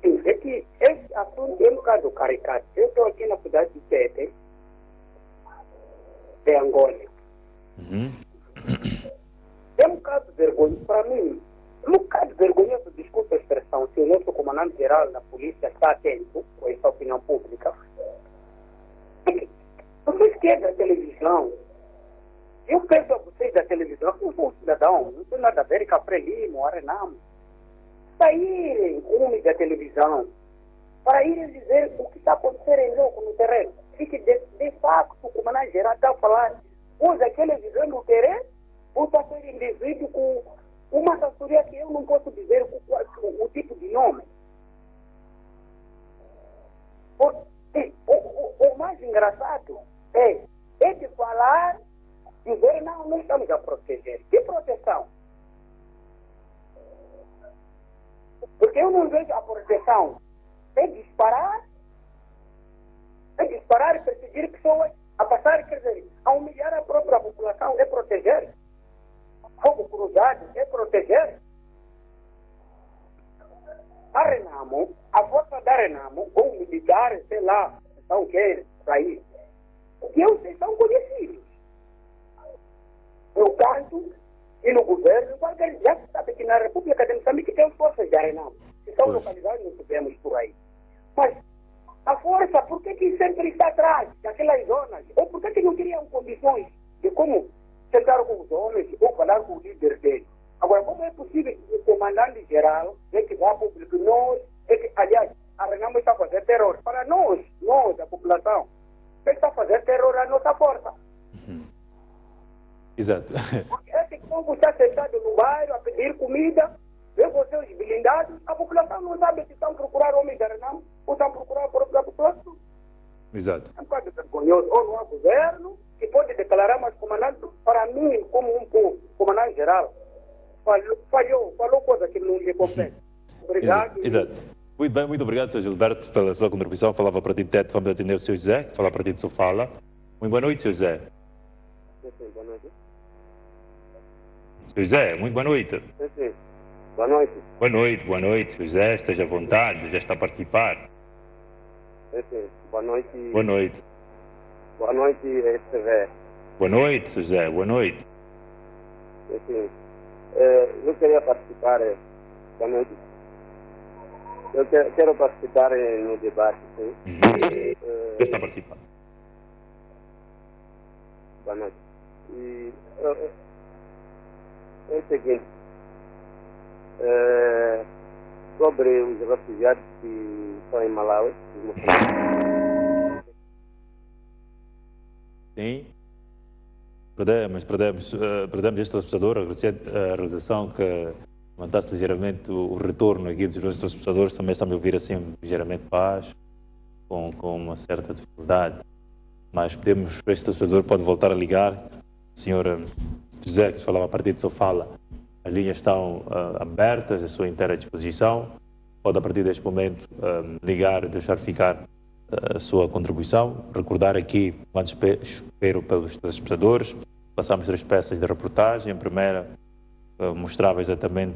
é que esse assunto é um bocado caricato. Eu estou aqui na cidade de Tete, de Angola. É um bocado vergonhoso para mim. É um bocado vergonhoso, desculpa a expressão, se o nosso comandante-geral da polícia está atento com essa opinião pública. Vocês que é da televisão, eu peço a vocês da televisão, eu sou um cidadão, não tem nada a ver com a Frelimo, a Renamo, saírem homens da televisão para irem dizer o que está acontecendo em loco no terreno. Fique de facto, o comandante-geral está a falar, pois aquele vivendo o terreno, ou está sendo indivíduo com uma assessoria que eu não posso dizer o tipo de nome. O mais engraçado é de falar, dizer, não estamos a proteger. Que proteção? Porque eu não vejo a proteção. É disparar e perseguir pessoas, a passar, quer dizer, a humilhar a própria população, é proteger. Fogo cruzado, é proteger. A Renamo, a força da Renamo, ou militares, sei lá, são que sair. Que eu sei, são conhecidos. No canto e no governo, qualquer já se sabe que na República de Moçambique tem forças da Renamo, que são localizadas, não sabemos por aí. Mas a força, por que sempre está atrás daquelas zonas? Ou por que não criam condições de como sentar com os homens ou falar com o líder deles? Agora, como é possível que o comandante-geral é que vá público? Aliás, a Renamo está a fazer terror. Para nós, a população, ele está a fazer terror à nossa força. Exato. Porque esse povo está sentado no bairro a pedir comida, vê com seus blindados, a população não sabe se estão procurando homens da Renamo ou estão procurando a própria população. Exato. É um bocado vergonhoso. Ou não há governo que pode declarar, mas comandante, para mim, como um povo, comandante geral, falou coisa que não lhe compete. Obrigado. Exato. Muito bem, muito obrigado, Sr. Gilberto, pela sua contribuição. Falava para ti de Tete, vamos atender o Sr. José, que fala para ti de Sofala. Muito boa noite, Sr. José. Sim, boa noite. Sr. José, muito boa noite. Sim, boa noite. Boa noite, Sr. José, esteja à vontade, já está a participar. Sim, boa noite. Boa noite. Boa noite, STV. Boa noite, Sr. José, boa noite. Sim, eu queria participar, boa noite. Eu quero participar no debate, sim. Já está a participar. Boa noite. E, é o seguinte, sobre os refugiados que estão em Malawi, Sim. Perdemos este telespectador. Agradecer a realização que aumentasse ligeiramente o retorno aqui dos nossos telespectadores. Também estamos a ouvir assim ligeiramente baixo, com uma certa dificuldade. Mas este telespectador pode voltar a ligar. Senhora José, que falava a partir de Sofala, as linhas estão abertas à sua inteira disposição. Pode, a partir deste momento, ligar e deixar ficar a sua contribuição. Recordar aqui, quando espero pelos telespectadores, passamos 3 peças de reportagem. A primeira mostrava exatamente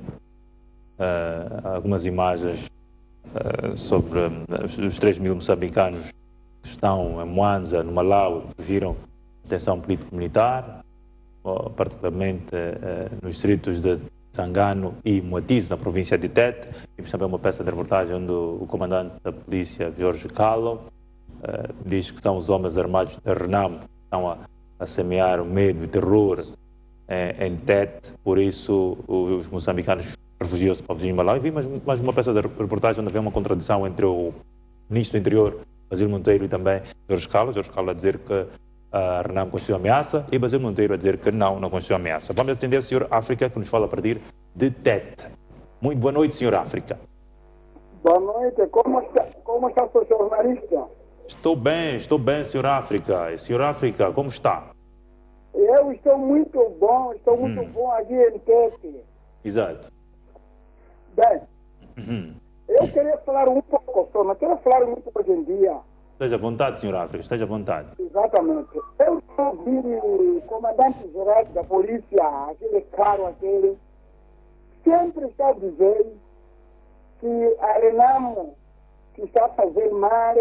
algumas imagens sobre os 3.000 moçambicanos que estão em Mwanza, no Malawi, que viram detenção político-militar, particularmente nos distritos de Sangano e Moatize, na província de Tete. Temos também uma peça de reportagem onde o comandante da polícia, Jorge Callo, diz que são os homens armados da Renamo que estão a semear o medo e terror em Tete. Por isso, os moçambicanos refugiam-se para o vizinho Malawi. Vi mais uma peça de reportagem onde havia uma contradição entre o ministro do Interior, Basílio Monteiro, e também Jorge Callo. Jorge Callo a dizer que a Renamo constituiu ameaça e Basílio Monteiro a dizer que não constituiu ameaça. Vamos atender o Sr. África, que nos fala a partir de Tete. Muito boa noite, Sr. África. Boa noite. Como está o seu jornalista? Estou bem, Sr. África. E Sr. África, como está? Eu estou muito bom aqui em Tete. Exato. Bem, eu queria falar um pouco só, não quero falar muito hoje em dia. Esteja à vontade, Sr. África, esteja à vontade. Exatamente. Eu ouvi o comandante-geral da polícia, aquele caro, sempre está a dizer que a Renamo que está a fazer mar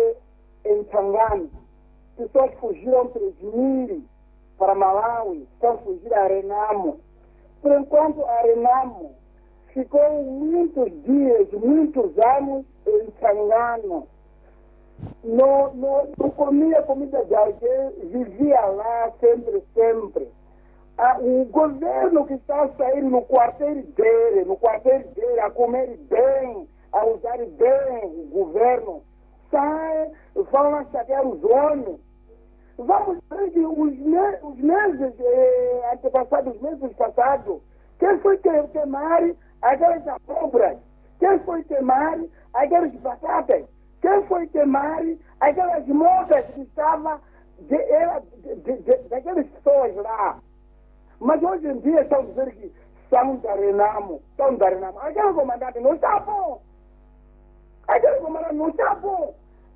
em Sangano, pessoas fugiram 3.000 para Malawi, estão a fugir a Renamo. Por enquanto, a Renamo ficou muitos dias, muitos anos em Sangano. Não comia comida de alguém, vivia lá sempre. O governo que está a sair no quartel dele, a comer bem, a usar bem o governo, sai, vão a saquear os homens. Vamos ver que os meses passados, quem foi queimar aquelas abóboras? Quem foi queimar aquelas batatas? Quem foi queimar aquelas moças que estavam daquelas pessoas lá? Mas hoje em dia estão dizendo que são da Renamo. Aquele comandante não está bom.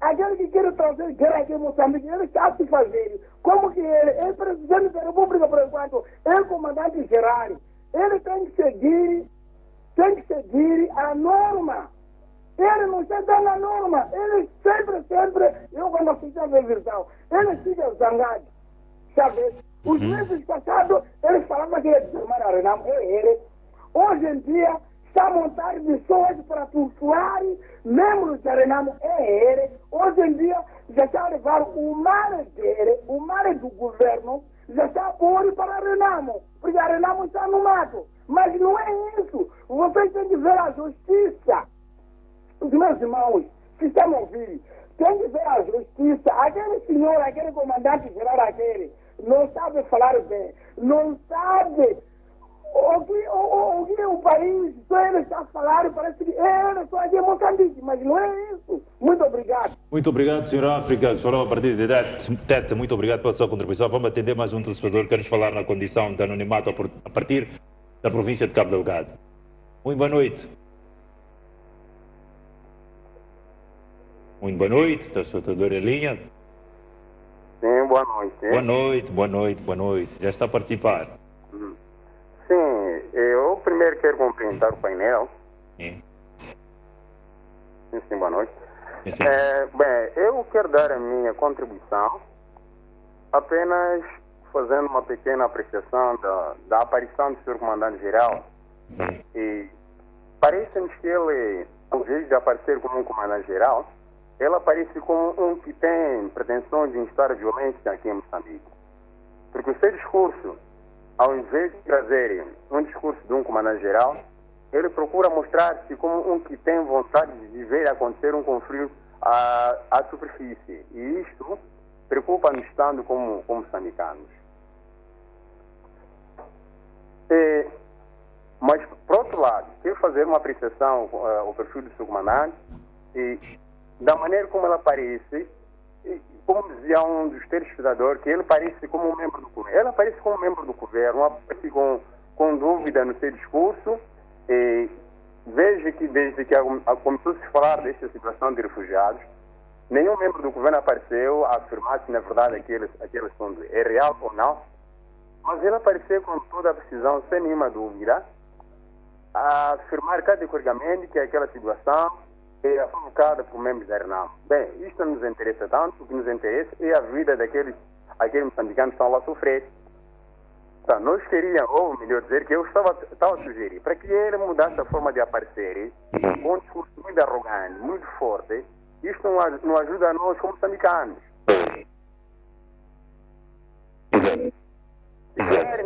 Aquele que quer trazer guerra aqui em Moçambique, ele está a se fazer. Como que ele é presidente da República, por enquanto, é comandante geral. Ele tem que seguir a norma. Ele não está dando a norma. Ele sempre, eu quando assisti a televisão, ele fica zangado. Sabe? Os meses passados, ele falava que ia desarmar a Renamo. Hoje em dia, está a montar pessoas para torturar membros da Renamo. Hoje em dia, já está a levar o mar dele, o mar do governo, já está a pôr para a Renamo. Porque a Renamo está no mato. Mas não é isso. Vocês têm que ver a justiça. Os meus irmãos, que estão a ouvir, tem que ver a justiça. Aquele senhor, aquele comandante geral, não sabe falar bem, não sabe o que o país só ele está a falar, parece que ele só é Moçambique, mas não é isso. Muito obrigado. Muito obrigado, Sr. África, que falou a partir de Tete. Muito obrigado pela sua contribuição. Vamos atender mais um telespectador que quer nos falar na condição de anonimato a partir da província de Cabo Delgado. Muito boa noite. Muito boa noite, telespectador em linha. Sim, boa noite. Boa noite, boa noite, boa noite. Já está a participar. Sim, eu primeiro quero cumprimentar o painel. Sim. Sim, boa noite. Sim. Bem, eu quero dar a minha contribuição apenas fazendo uma pequena apreciação da aparição do Sr. Comandante-Geral. E parece-nos que ele, ao invés de aparecer como um Comandante-Geral, ele aparece como um que tem pretensões de instar a violência aqui em Moçambique. Porque o seu discurso, ao invés de trazer um discurso de um comandante-geral, ele procura mostrar-se como um que tem vontade de ver acontecer um conflito à superfície. E isto preocupa-nos tanto como moçambicanos. Mas, por outro lado, quero fazer uma apreciação ao perfil do seu comandante e da maneira como ele aparece, como dizia um dos telespectadores, que ele parece como um membro do governo. Ele aparece como um membro do governo, aparece com dúvida no seu discurso. E veja que desde que começou-se a falar desta situação de refugiados, nenhum membro do governo apareceu a afirmar se na verdade aquele assunto é real ou não. Mas ele apareceu com toda a precisão, sem nenhuma dúvida, a afirmar categoricamente que aquela situação é provocada por membros da RENAM. Bem, isto não nos interessa tanto, o que nos interessa é a vida daqueles moçambicanos que estão lá a sofrer. Então, nós queríamos, ou melhor dizer, que eu estava a sugerir, para que ele mudasse a forma de aparecer, com um discurso muito arrogante, muito forte, isto não ajuda a nós como moçambicanos.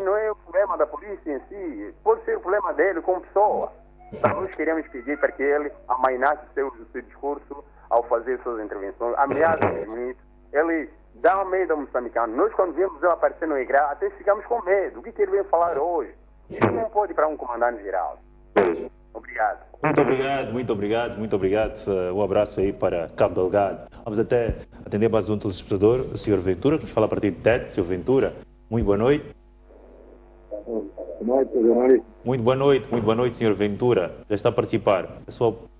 Não é o problema da polícia em si, pode ser o problema dele como pessoa. Então, nós queríamos pedir para que ele amainasse o seu discurso ao fazer suas intervenções, ameaça os limites. Ele dá medo ao moçambicano. Nós, quando vemos ele aparecer no IGRA, até ficamos com medo. O que ele vem falar hoje? Isso não pode ir para um comandante-geral. Obrigado. Muito obrigado, muito obrigado, muito obrigado. Um abraço aí para Cabo Delgado. Vamos até atender mais um telespectador, o Sr. Ventura, que nos fala a partir de Tete. Sr. Ventura, muito boa noite. Muito boa noite, Sr. Ventura. Já está a participar.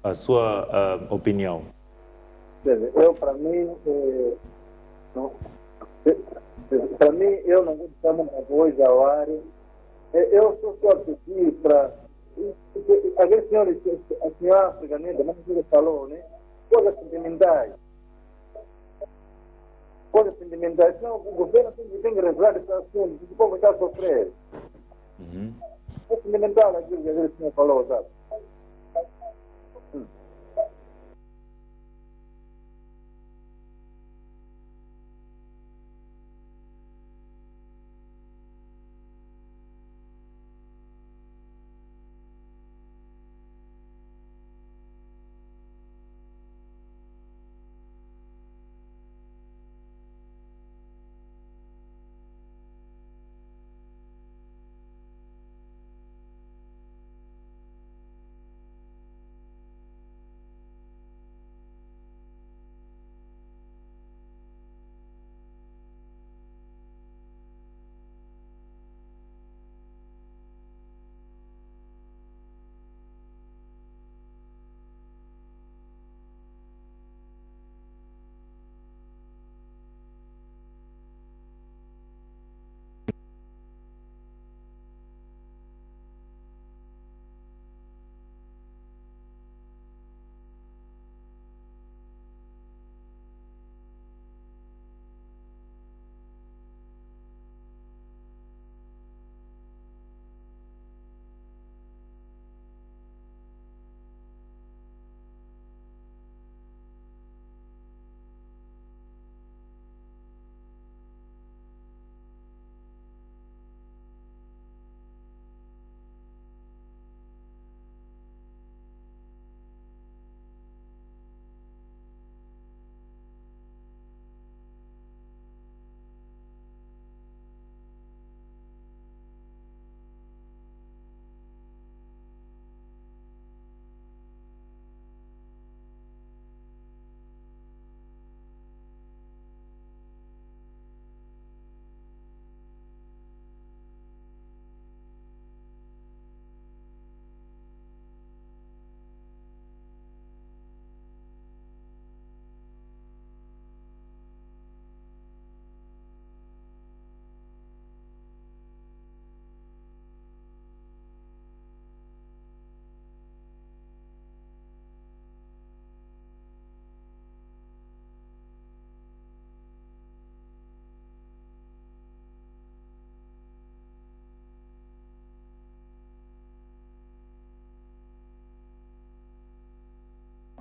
A sua opinião. Eu, para mim, eu não vou deixar uma voz ao ar. Eu só aqui para. Aquele senhor, a senhora africanista, mas ele falou, né? Coisas sentimentais. Não, o governo tem que resolver esse assunto, o povo está a sofrer. É fundamental aquilo que aquele senhor falou, sabe?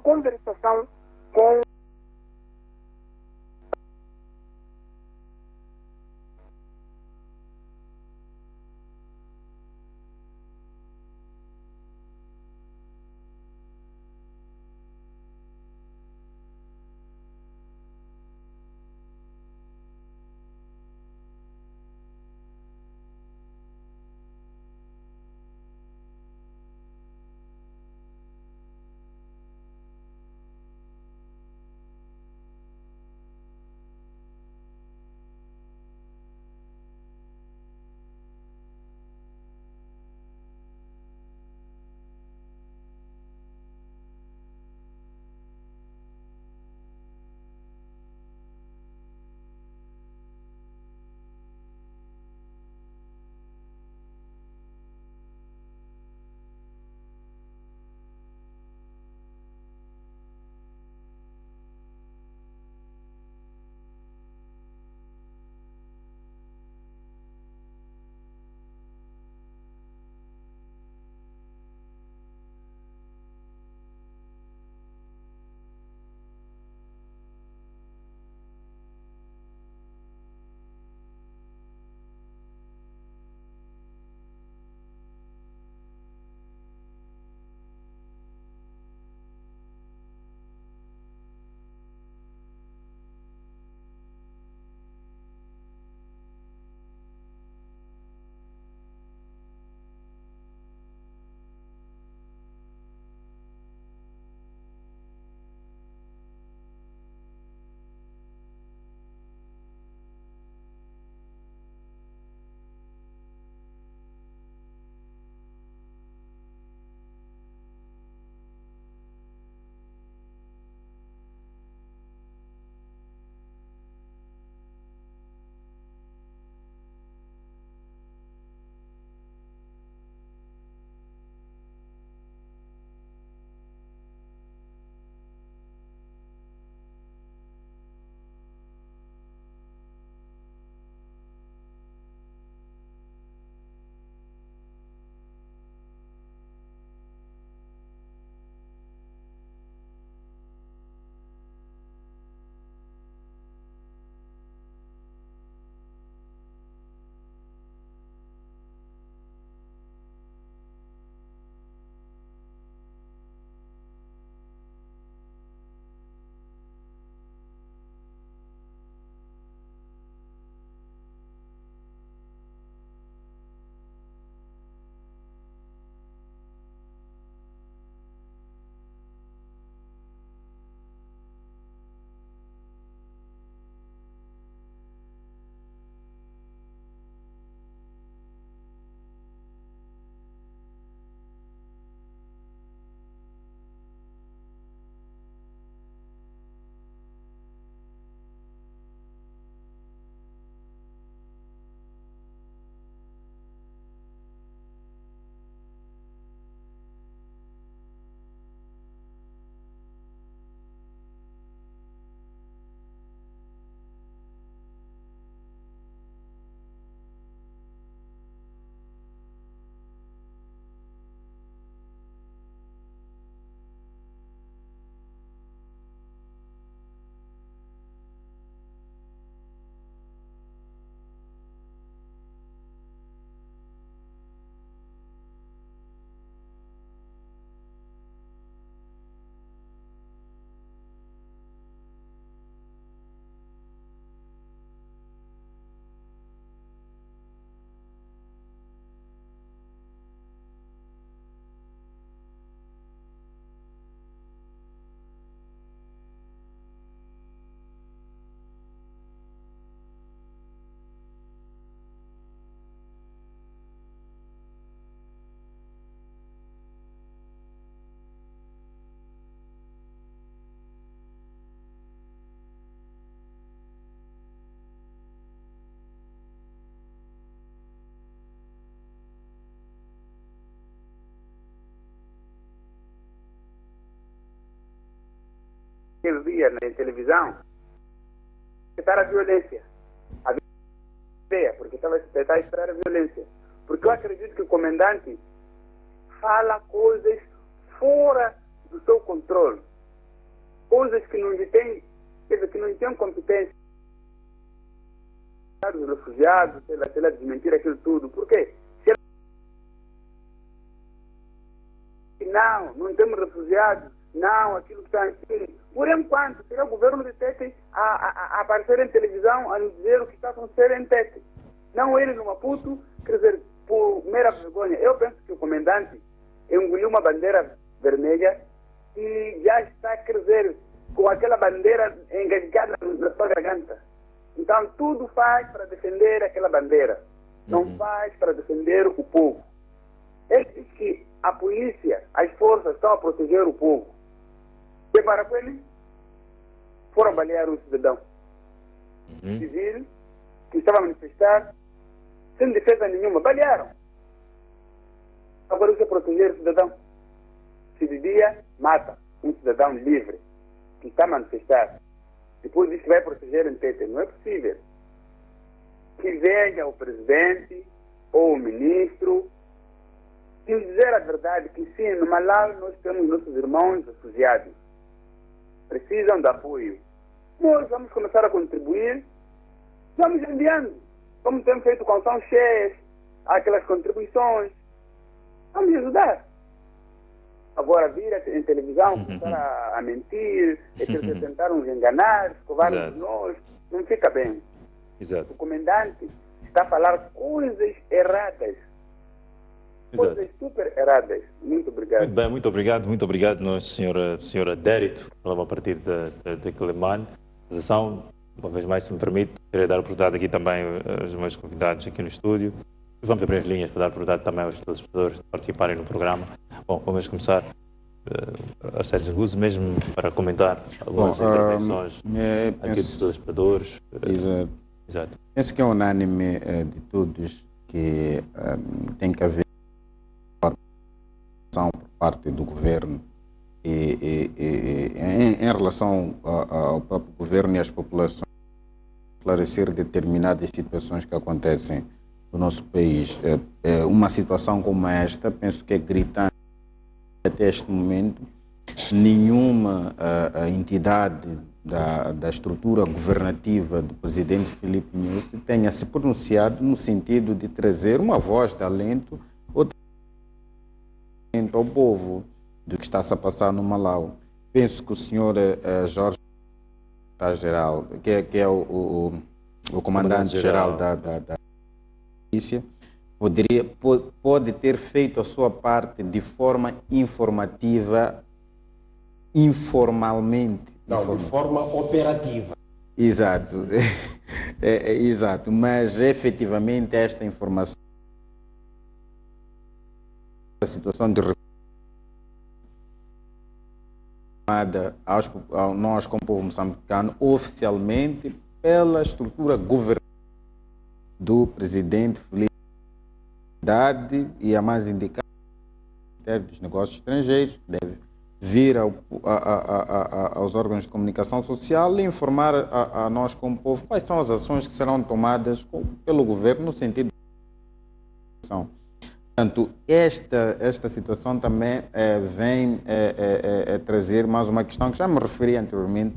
conversação com aquele dia na televisão, espetar a violência. A ideia, porque estava a esperar a violência. Porque eu acredito que o comandante fala coisas fora do seu controle. coisas que não têm, quer dizer, que não têm competência. Os refugiados, sei lá, desmentir aquilo tudo. Por quê? Não temos refugiados, não, aquilo que está aqui. Por enquanto, será o governo de Tete a aparecer em televisão a nos dizer o que está acontecendo em Tete. Não ele no Maputo, quer dizer, por mera vergonha. Eu penso que o comandante engoliu uma bandeira vermelha e já está, quer dizer, com aquela bandeira engasgada na sua garganta. Então, tudo faz para defender aquela bandeira. Não faz para defender o povo. Ele diz que a polícia, as forças estão a proteger o povo. E para com ele, foram balear um cidadão civil que estava a manifestar sem defesa nenhuma. Balearam. Agora, você proteger o cidadão. Se de dia, mata um cidadão livre que está a manifestar. Depois disso vai proteger em Tete. Não é possível. Que venha o presidente ou o ministro e dizer a verdade que sim, no Malawi nós temos nossos irmãos refugiados. Precisam de apoio. Nós vamos começar a contribuir. Vamos enviando. Como temos feito com São Cheias, aquelas contribuições. Vamos ajudar. Agora vir em televisão, começar a mentir, tentar nos enganar, escovar nós, não fica bem. Exato. O comandante está a falar coisas erradas. Coisas super erradas. Muito obrigado. Muito bem, muito obrigado, nós, senhora Dérito, falava a partir de Quelimane. Uma vez mais, se me permite, queria dar a oportunidade aqui também aos meus convidados aqui no estúdio. Vamos abrir as linhas para dar a oportunidade também aos telespectadores de participarem no programa. Bom, vamos começar. Arcélio Zanguzo, mesmo para comentar algumas intervenções aqui dos telespectadores. Exato. Penso que é unânime de todos que tem que haver por parte do governo em relação ao próprio governo e às populações esclarecer determinadas situações que acontecem no nosso país. Uma situação como esta, penso que é gritante até este momento. Nenhuma entidade da estrutura governativa do presidente Filipe Nyusi tenha se pronunciado no sentido de trazer uma voz de alento ao povo do que está-se a passar no Malawi. Penso que o senhor Jorge Geral, que é o comandante-geral da polícia, pode ter feito a sua parte de forma informativa, informalmente. Não, de forma operativa. Exato. Exato. Mas, efetivamente, esta informação, a situação de a nós, como povo moçambicano, oficialmente, pela estrutura governamental do presidente Filipe e a mais indicada dos negócios estrangeiros, que deve vir aos órgãos de comunicação social e informar a nós como povo quais são as ações que serão tomadas pelo governo no sentido de Portanto, esta situação também vem trazer mais uma questão que já me referi anteriormente,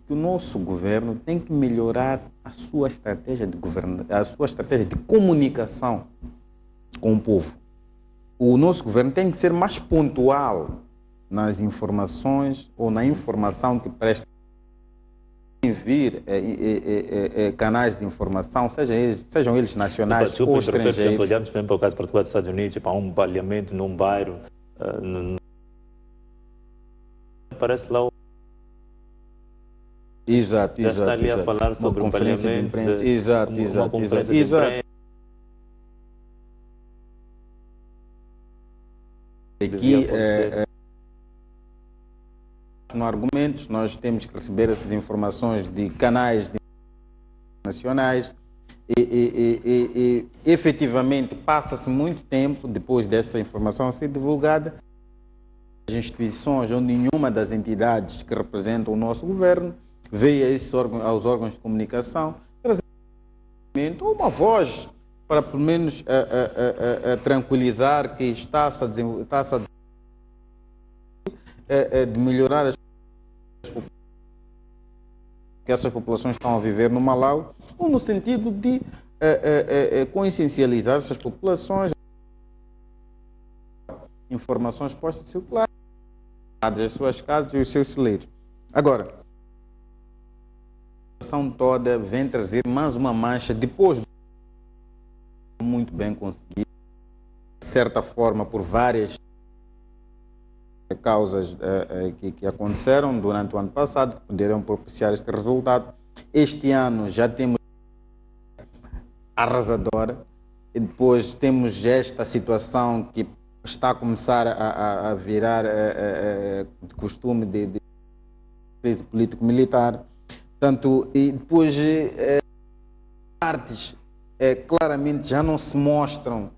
que o nosso governo tem que melhorar a sua estratégia de comunicação com o povo. O nosso governo tem que ser mais pontual nas informações ou na informação que presta. Vir canais de informação, sejam eles nacionais ou estrangeiros. Por exemplo, olhamos para o caso particular dos Estados Unidos, para um baleamento num bairro, parece lá o... Exato, já está ali a falar sobre um baleamento, uma conferência de imprensa. Aqui, no argumentos, nós temos que receber essas informações de canais nacionais e efetivamente passa-se muito tempo depois dessa informação ser divulgada. As instituições ou nenhuma das entidades que representam o nosso governo veio aos órgãos de comunicação trazer uma voz para pelo menos tranquilizar que está-se a de melhorar as que essas populações estão a viver no Malau, ou no sentido de consciencializar essas populações, informações postas a circular, as suas casas e os seus celeiros. Agora, a situação toda vem trazer mais uma mancha, depois muito bem conseguido, de certa forma, por várias causas que aconteceram durante o ano passado, que poderão propiciar este resultado. Este ano já temos arrasadora, e depois temos esta situação que está a começar a virar de costume de político-militar. Portanto, e depois partes claramente já não se mostram,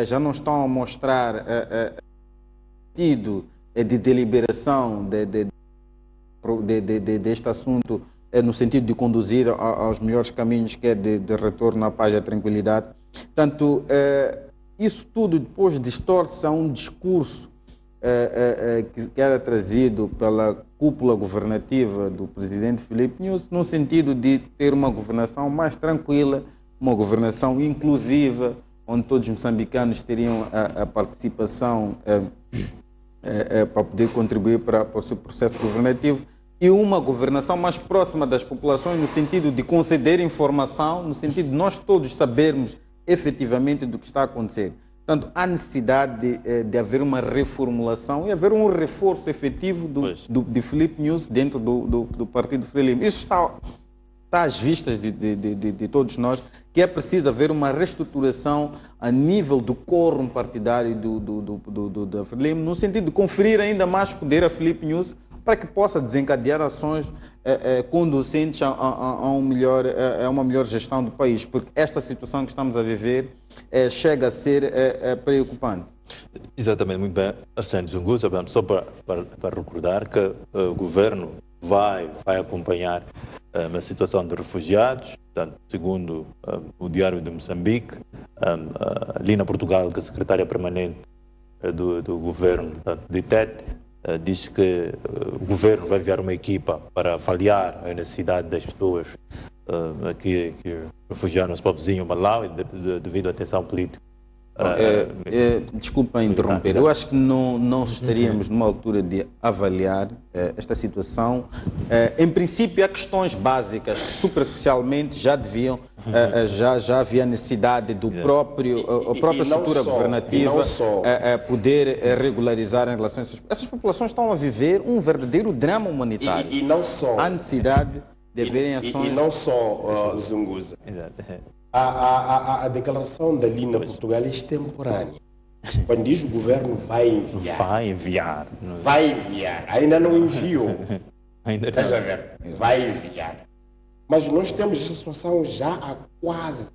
já não estão a mostrar sentido de deliberação deste assunto, no sentido de conduzir aos melhores caminhos, que é de retorno à paz e à tranquilidade. Portanto, isso tudo depois distorce a um discurso que era trazido pela cúpula governativa do presidente Filipe Nyusi, no sentido de ter uma governação mais tranquila, uma governação inclusiva, onde todos os moçambicanos teriam a participação para poder contribuir para o seu processo governativo, e uma governação mais próxima das populações, no sentido de conceder informação, no sentido de nós todos sabermos efetivamente do que está a acontecer. Portanto, há necessidade de haver uma reformulação e haver um reforço efetivo de Filipe Nyusi dentro do Partido Frelimo. Isso está às vistas de todos nós, que é preciso haver uma reestruturação a nível do quórum partidário da Frelimo, no sentido de conferir ainda mais poder a Filipe Nyusi, para que possa desencadear ações conducentes a uma melhor gestão do país, porque esta situação que estamos a viver chega a ser preocupante. Exatamente, muito bem. Arsênio Zunguza, só para recordar que o governo vai acompanhar a situação dos refugiados, portanto, segundo o Diário de Moçambique, Lina Portugal, que é a secretária permanente do governo de Tete, diz que o governo vai enviar uma equipa para avaliar a necessidade das pessoas que refugiaram-se para o vizinho Malau devido à tensão política. Desculpa interromper, eu acho que não estaríamos numa altura de avaliar esta situação. Em princípio, há questões básicas que superficialmente já deviam, já havia necessidade do a própria estrutura governativa poder regularizar em relação a essas populações. Estão a viver um verdadeiro drama humanitário. E não só. Há necessidade de haverem ações. E não só, Zunguza. A declaração da Lina Portugal é extemporânea. Quando diz o governo vai enviar. Vai enviar. Ainda não enviou. Veja ver. Vai enviar. Mas nós temos essa situação já há quase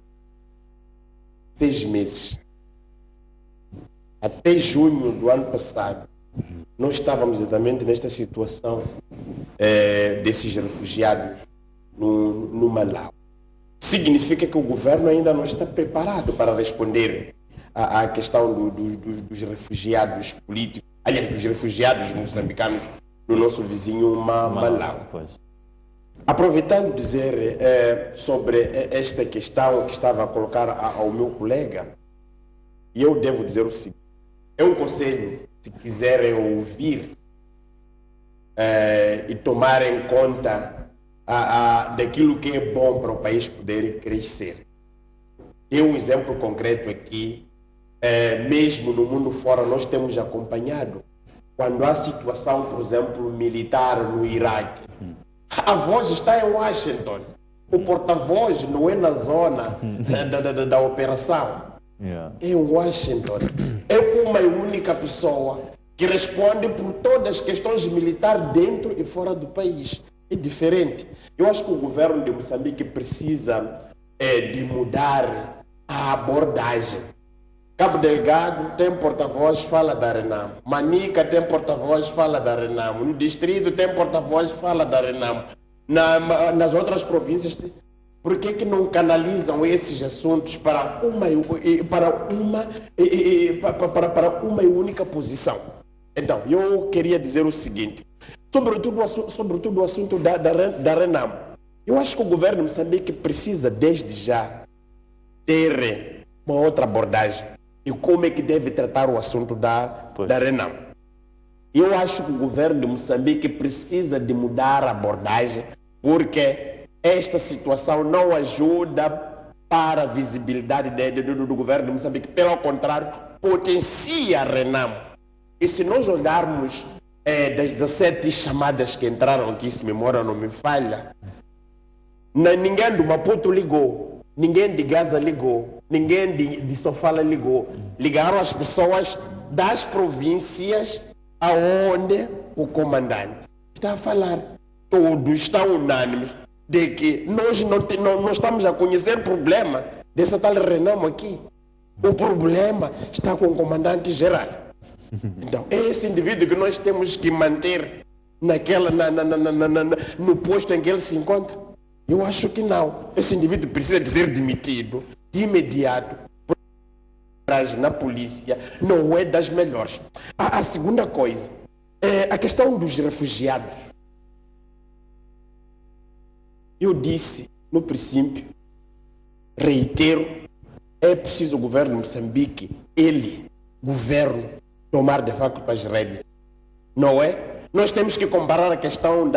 6 meses. Até junho do ano passado, nós estávamos exatamente nesta situação desses refugiados no Malau. Significa que o governo ainda não está preparado para responder à questão dos refugiados políticos, aliás, dos refugiados moçambicanos no nosso vizinho Malau. Aproveitando dizer sobre esta questão que estava a colocar ao meu colega, e eu devo dizer o seguinte, é um conselho, se quiserem ouvir e tomar em conta daquilo que é bom para o país poder crescer. Tem um exemplo concreto aqui, mesmo no mundo fora nós temos acompanhado, quando há situação, por exemplo, militar no Iraque, a voz está em Washington, o porta-voz não é na zona da operação, é em Washington, é uma única pessoa que responde por todas as questões militares dentro e fora do país. É diferente. Eu acho que o governo de Moçambique precisa de mudar a abordagem. Cabo Delgado tem porta-voz, fala da Renamo. Manica tem porta-voz, fala da Renamo. No distrito tem porta-voz, fala da Renamo. Nas outras províncias, por que não canalizam esses assuntos para uma única posição? Então, eu queria dizer o seguinte. Sobretudo o assunto da Renamo. Eu acho que o governo de Moçambique precisa, desde já, ter uma outra abordagem e como é que deve tratar o assunto da Renamo. Eu acho que o governo de Moçambique precisa de mudar a abordagem, porque esta situação não ajuda para a visibilidade do governo de Moçambique. Pelo contrário, potencia a Renamo. E se nós olharmos das 17 chamadas que entraram aqui, se a memória não me falha, ninguém do Maputo ligou, ninguém de Gaza ligou, ninguém de Sofala ligou. Ligaram as pessoas das províncias aonde o comandante está a falar. Todos estão unânimes de que nós não estamos a conhecer o problema dessa tal Renamo aqui. O problema está com o comandante geral. Então, é esse indivíduo que nós temos que manter no posto em que ele se encontra. Eu acho que não. Esse indivíduo precisa de ser demitido de imediato. Na polícia não é das melhores. A segunda coisa é a questão dos refugiados. Eu disse no princípio, reitero, é preciso o governo de Moçambique, governo, tomar de facto as rédeas. Não é? Nós temos que comparar a questão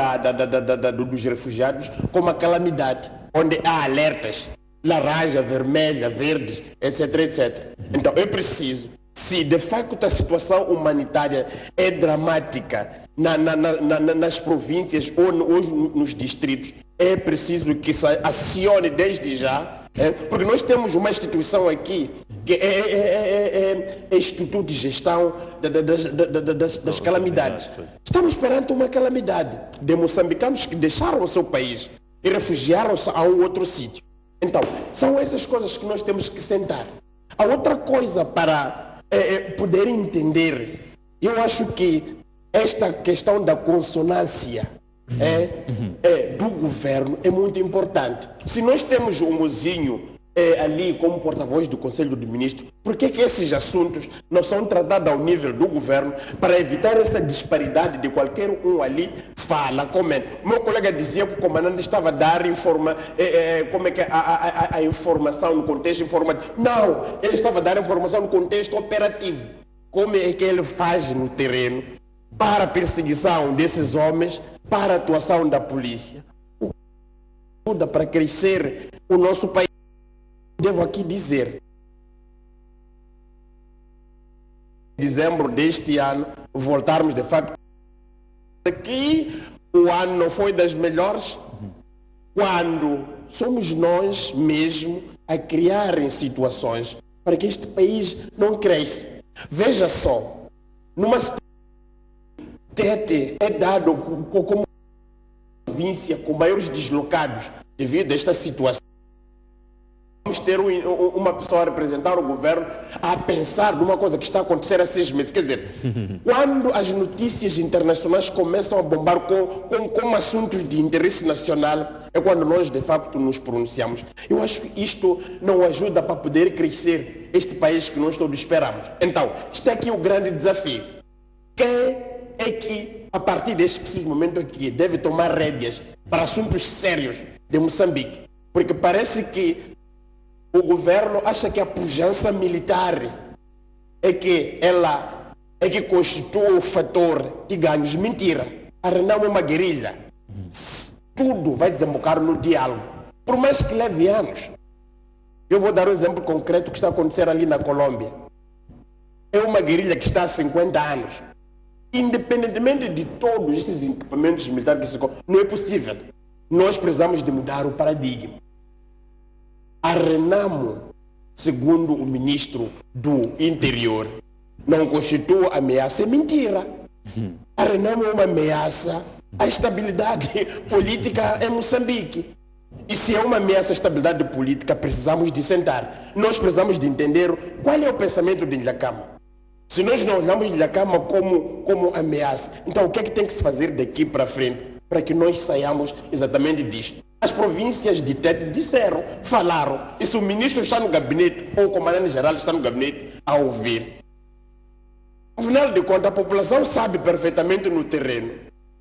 dos refugiados com uma calamidade, onde há alertas, laranja, vermelha, verde, etc, etc. Então é preciso, se de facto a situação humanitária é dramática nas províncias ou nos distritos, é preciso que se acione desde já, porque nós temos uma instituição aqui que é Instituto de Gestão das Calamidades. Estamos perante uma calamidade de moçambicanos que deixaram o seu país e refugiaram-se a um outro sítio. Então, são essas coisas que nós temos que sentar. A outra coisa para poder entender, eu acho que esta questão da consonância do governo é muito importante. Se nós temos o Mozinho ali como porta-voz do Conselho de Ministros, por que esses assuntos não são tratados ao nível do governo para evitar essa disparidade de qualquer um ali fala, comenta? O meu colega dizia que o comandante estava a dar a informação no contexto informativo. Não, ele estava a dar a informação no contexto operativo. Como é que ele faz no terreno para a perseguição desses homens, para a atuação da polícia, o que ajuda para crescer o nosso país. Devo aqui dizer, em dezembro deste ano, voltarmos de facto aqui, o ano não foi das melhores, quando somos nós mesmos a criar situações para que este país não cresça. Veja só, numa situação Tete é dado como província com maiores deslocados devido a esta situação. Vamos ter uma pessoa a representar o governo a pensar numa coisa que está a acontecer há 6 meses. Quer dizer, quando as notícias internacionais começam a bombar com assuntos de interesse nacional, é quando nós de facto nos pronunciamos. Eu acho que isto não ajuda para poder crescer este país que nós todos esperamos. Então, está aqui o grande desafio. Quem é que, a partir deste preciso momento aqui, deve tomar rédeas para assuntos sérios de Moçambique? Porque parece que o governo acha que a pujança militar é que constitui o fator de ganhos. Mentira. A Renamo é uma guerrilha. Tudo vai desembocar no diálogo, por mais que leve anos. Eu vou dar um exemplo concreto que está a acontecer ali na Colômbia. É uma guerrilha que está há 50 anos. Independentemente de todos esses equipamentos militares, não é possível. Nós precisamos de mudar o paradigma. A Renamo, segundo o ministro do Interior, não constitui ameaça. É mentira. A Renamo é uma ameaça à estabilidade política em Moçambique. E se é uma ameaça à estabilidade política, precisamos de sentar. Nós precisamos de entender qual é o pensamento de Nhakama. Se nós não olhamos Nhakama como ameaça, então o que é que tem que se fazer daqui para frente para que nós saiamos exatamente disto? As províncias de Tete disseram, falaram, e se o ministro está no gabinete, ou o comandante-geral está no gabinete, a ouvir. Afinal de contas, a população sabe perfeitamente no terreno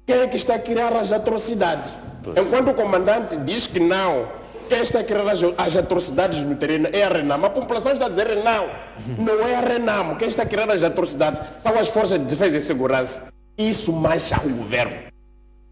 quem é que está a criar as atrocidades. Enquanto o comandante diz que não, que esta querer as atrocidades no terreno é a Renamo. A população está a dizer não, não é a Renamo. Quem está a querer as atrocidades são as forças de defesa e segurança. Isso mancha o governo.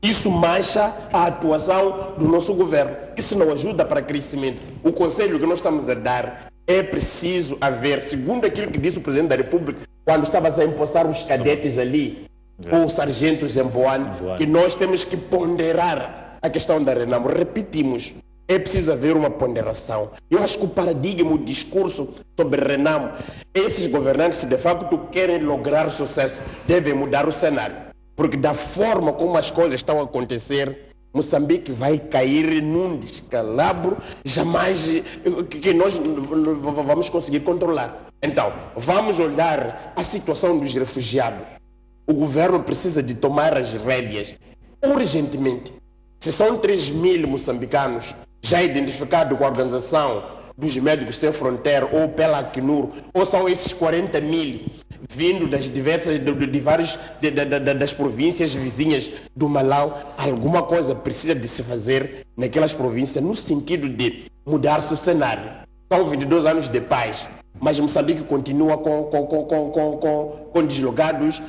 Isso mancha a atuação do nosso governo. Isso não ajuda para crescimento. O conselho que nós estamos a dar é preciso haver, segundo aquilo que disse o Presidente da República, quando estava a empossar os cadetes ali, ou sargentos em Boane, que nós temos que ponderar a questão da Renamo. Repetimos, é preciso haver uma ponderação. Eu acho que o paradigma, o discurso sobre Renamo, esses governantes, se de facto querem lograr sucesso, devem mudar o cenário. Porque da forma como as coisas estão a acontecer, Moçambique vai cair num descalabro jamais que nós vamos conseguir controlar. Então, vamos olhar a situação dos refugiados. O governo precisa de tomar as rédeas urgentemente. Se são 3.000 moçambicanos já identificados com a Organização dos Médicos Sem Fronteira ou pela Acnur, ou são esses 40.000 vindo das diversas, das províncias vizinhas do Malau, alguma coisa precisa de se fazer naquelas províncias no sentido de mudar-se o cenário. São 22 anos de paz, mas Moçambique continua com deslocados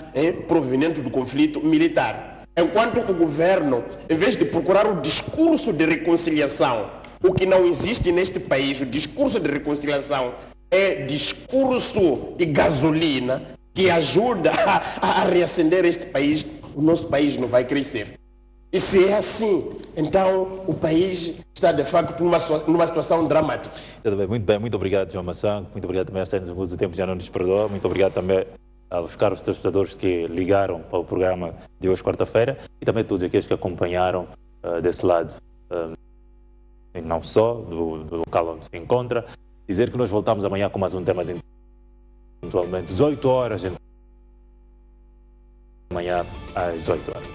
provenientes do conflito militar. Enquanto o governo, em vez de procurar o discurso de reconciliação, o que não existe neste país, o discurso de reconciliação é discurso de gasolina que ajuda a reacender este país, o nosso país não vai crescer. E se é assim, então o país está de facto numa situação dramática. Muito bem, muito obrigado, João Maçã, muito obrigado também a Sérgio, o tempo já não nos perdoa, muito obrigado também aos caros telespectadores que ligaram para o programa de hoje, quarta-feira, e também todos aqueles que acompanharam desse lado, e não só do local onde se encontra. Dizer que nós voltamos amanhã com mais um tema de pontualmente 18 horas, amanhã às 18 horas.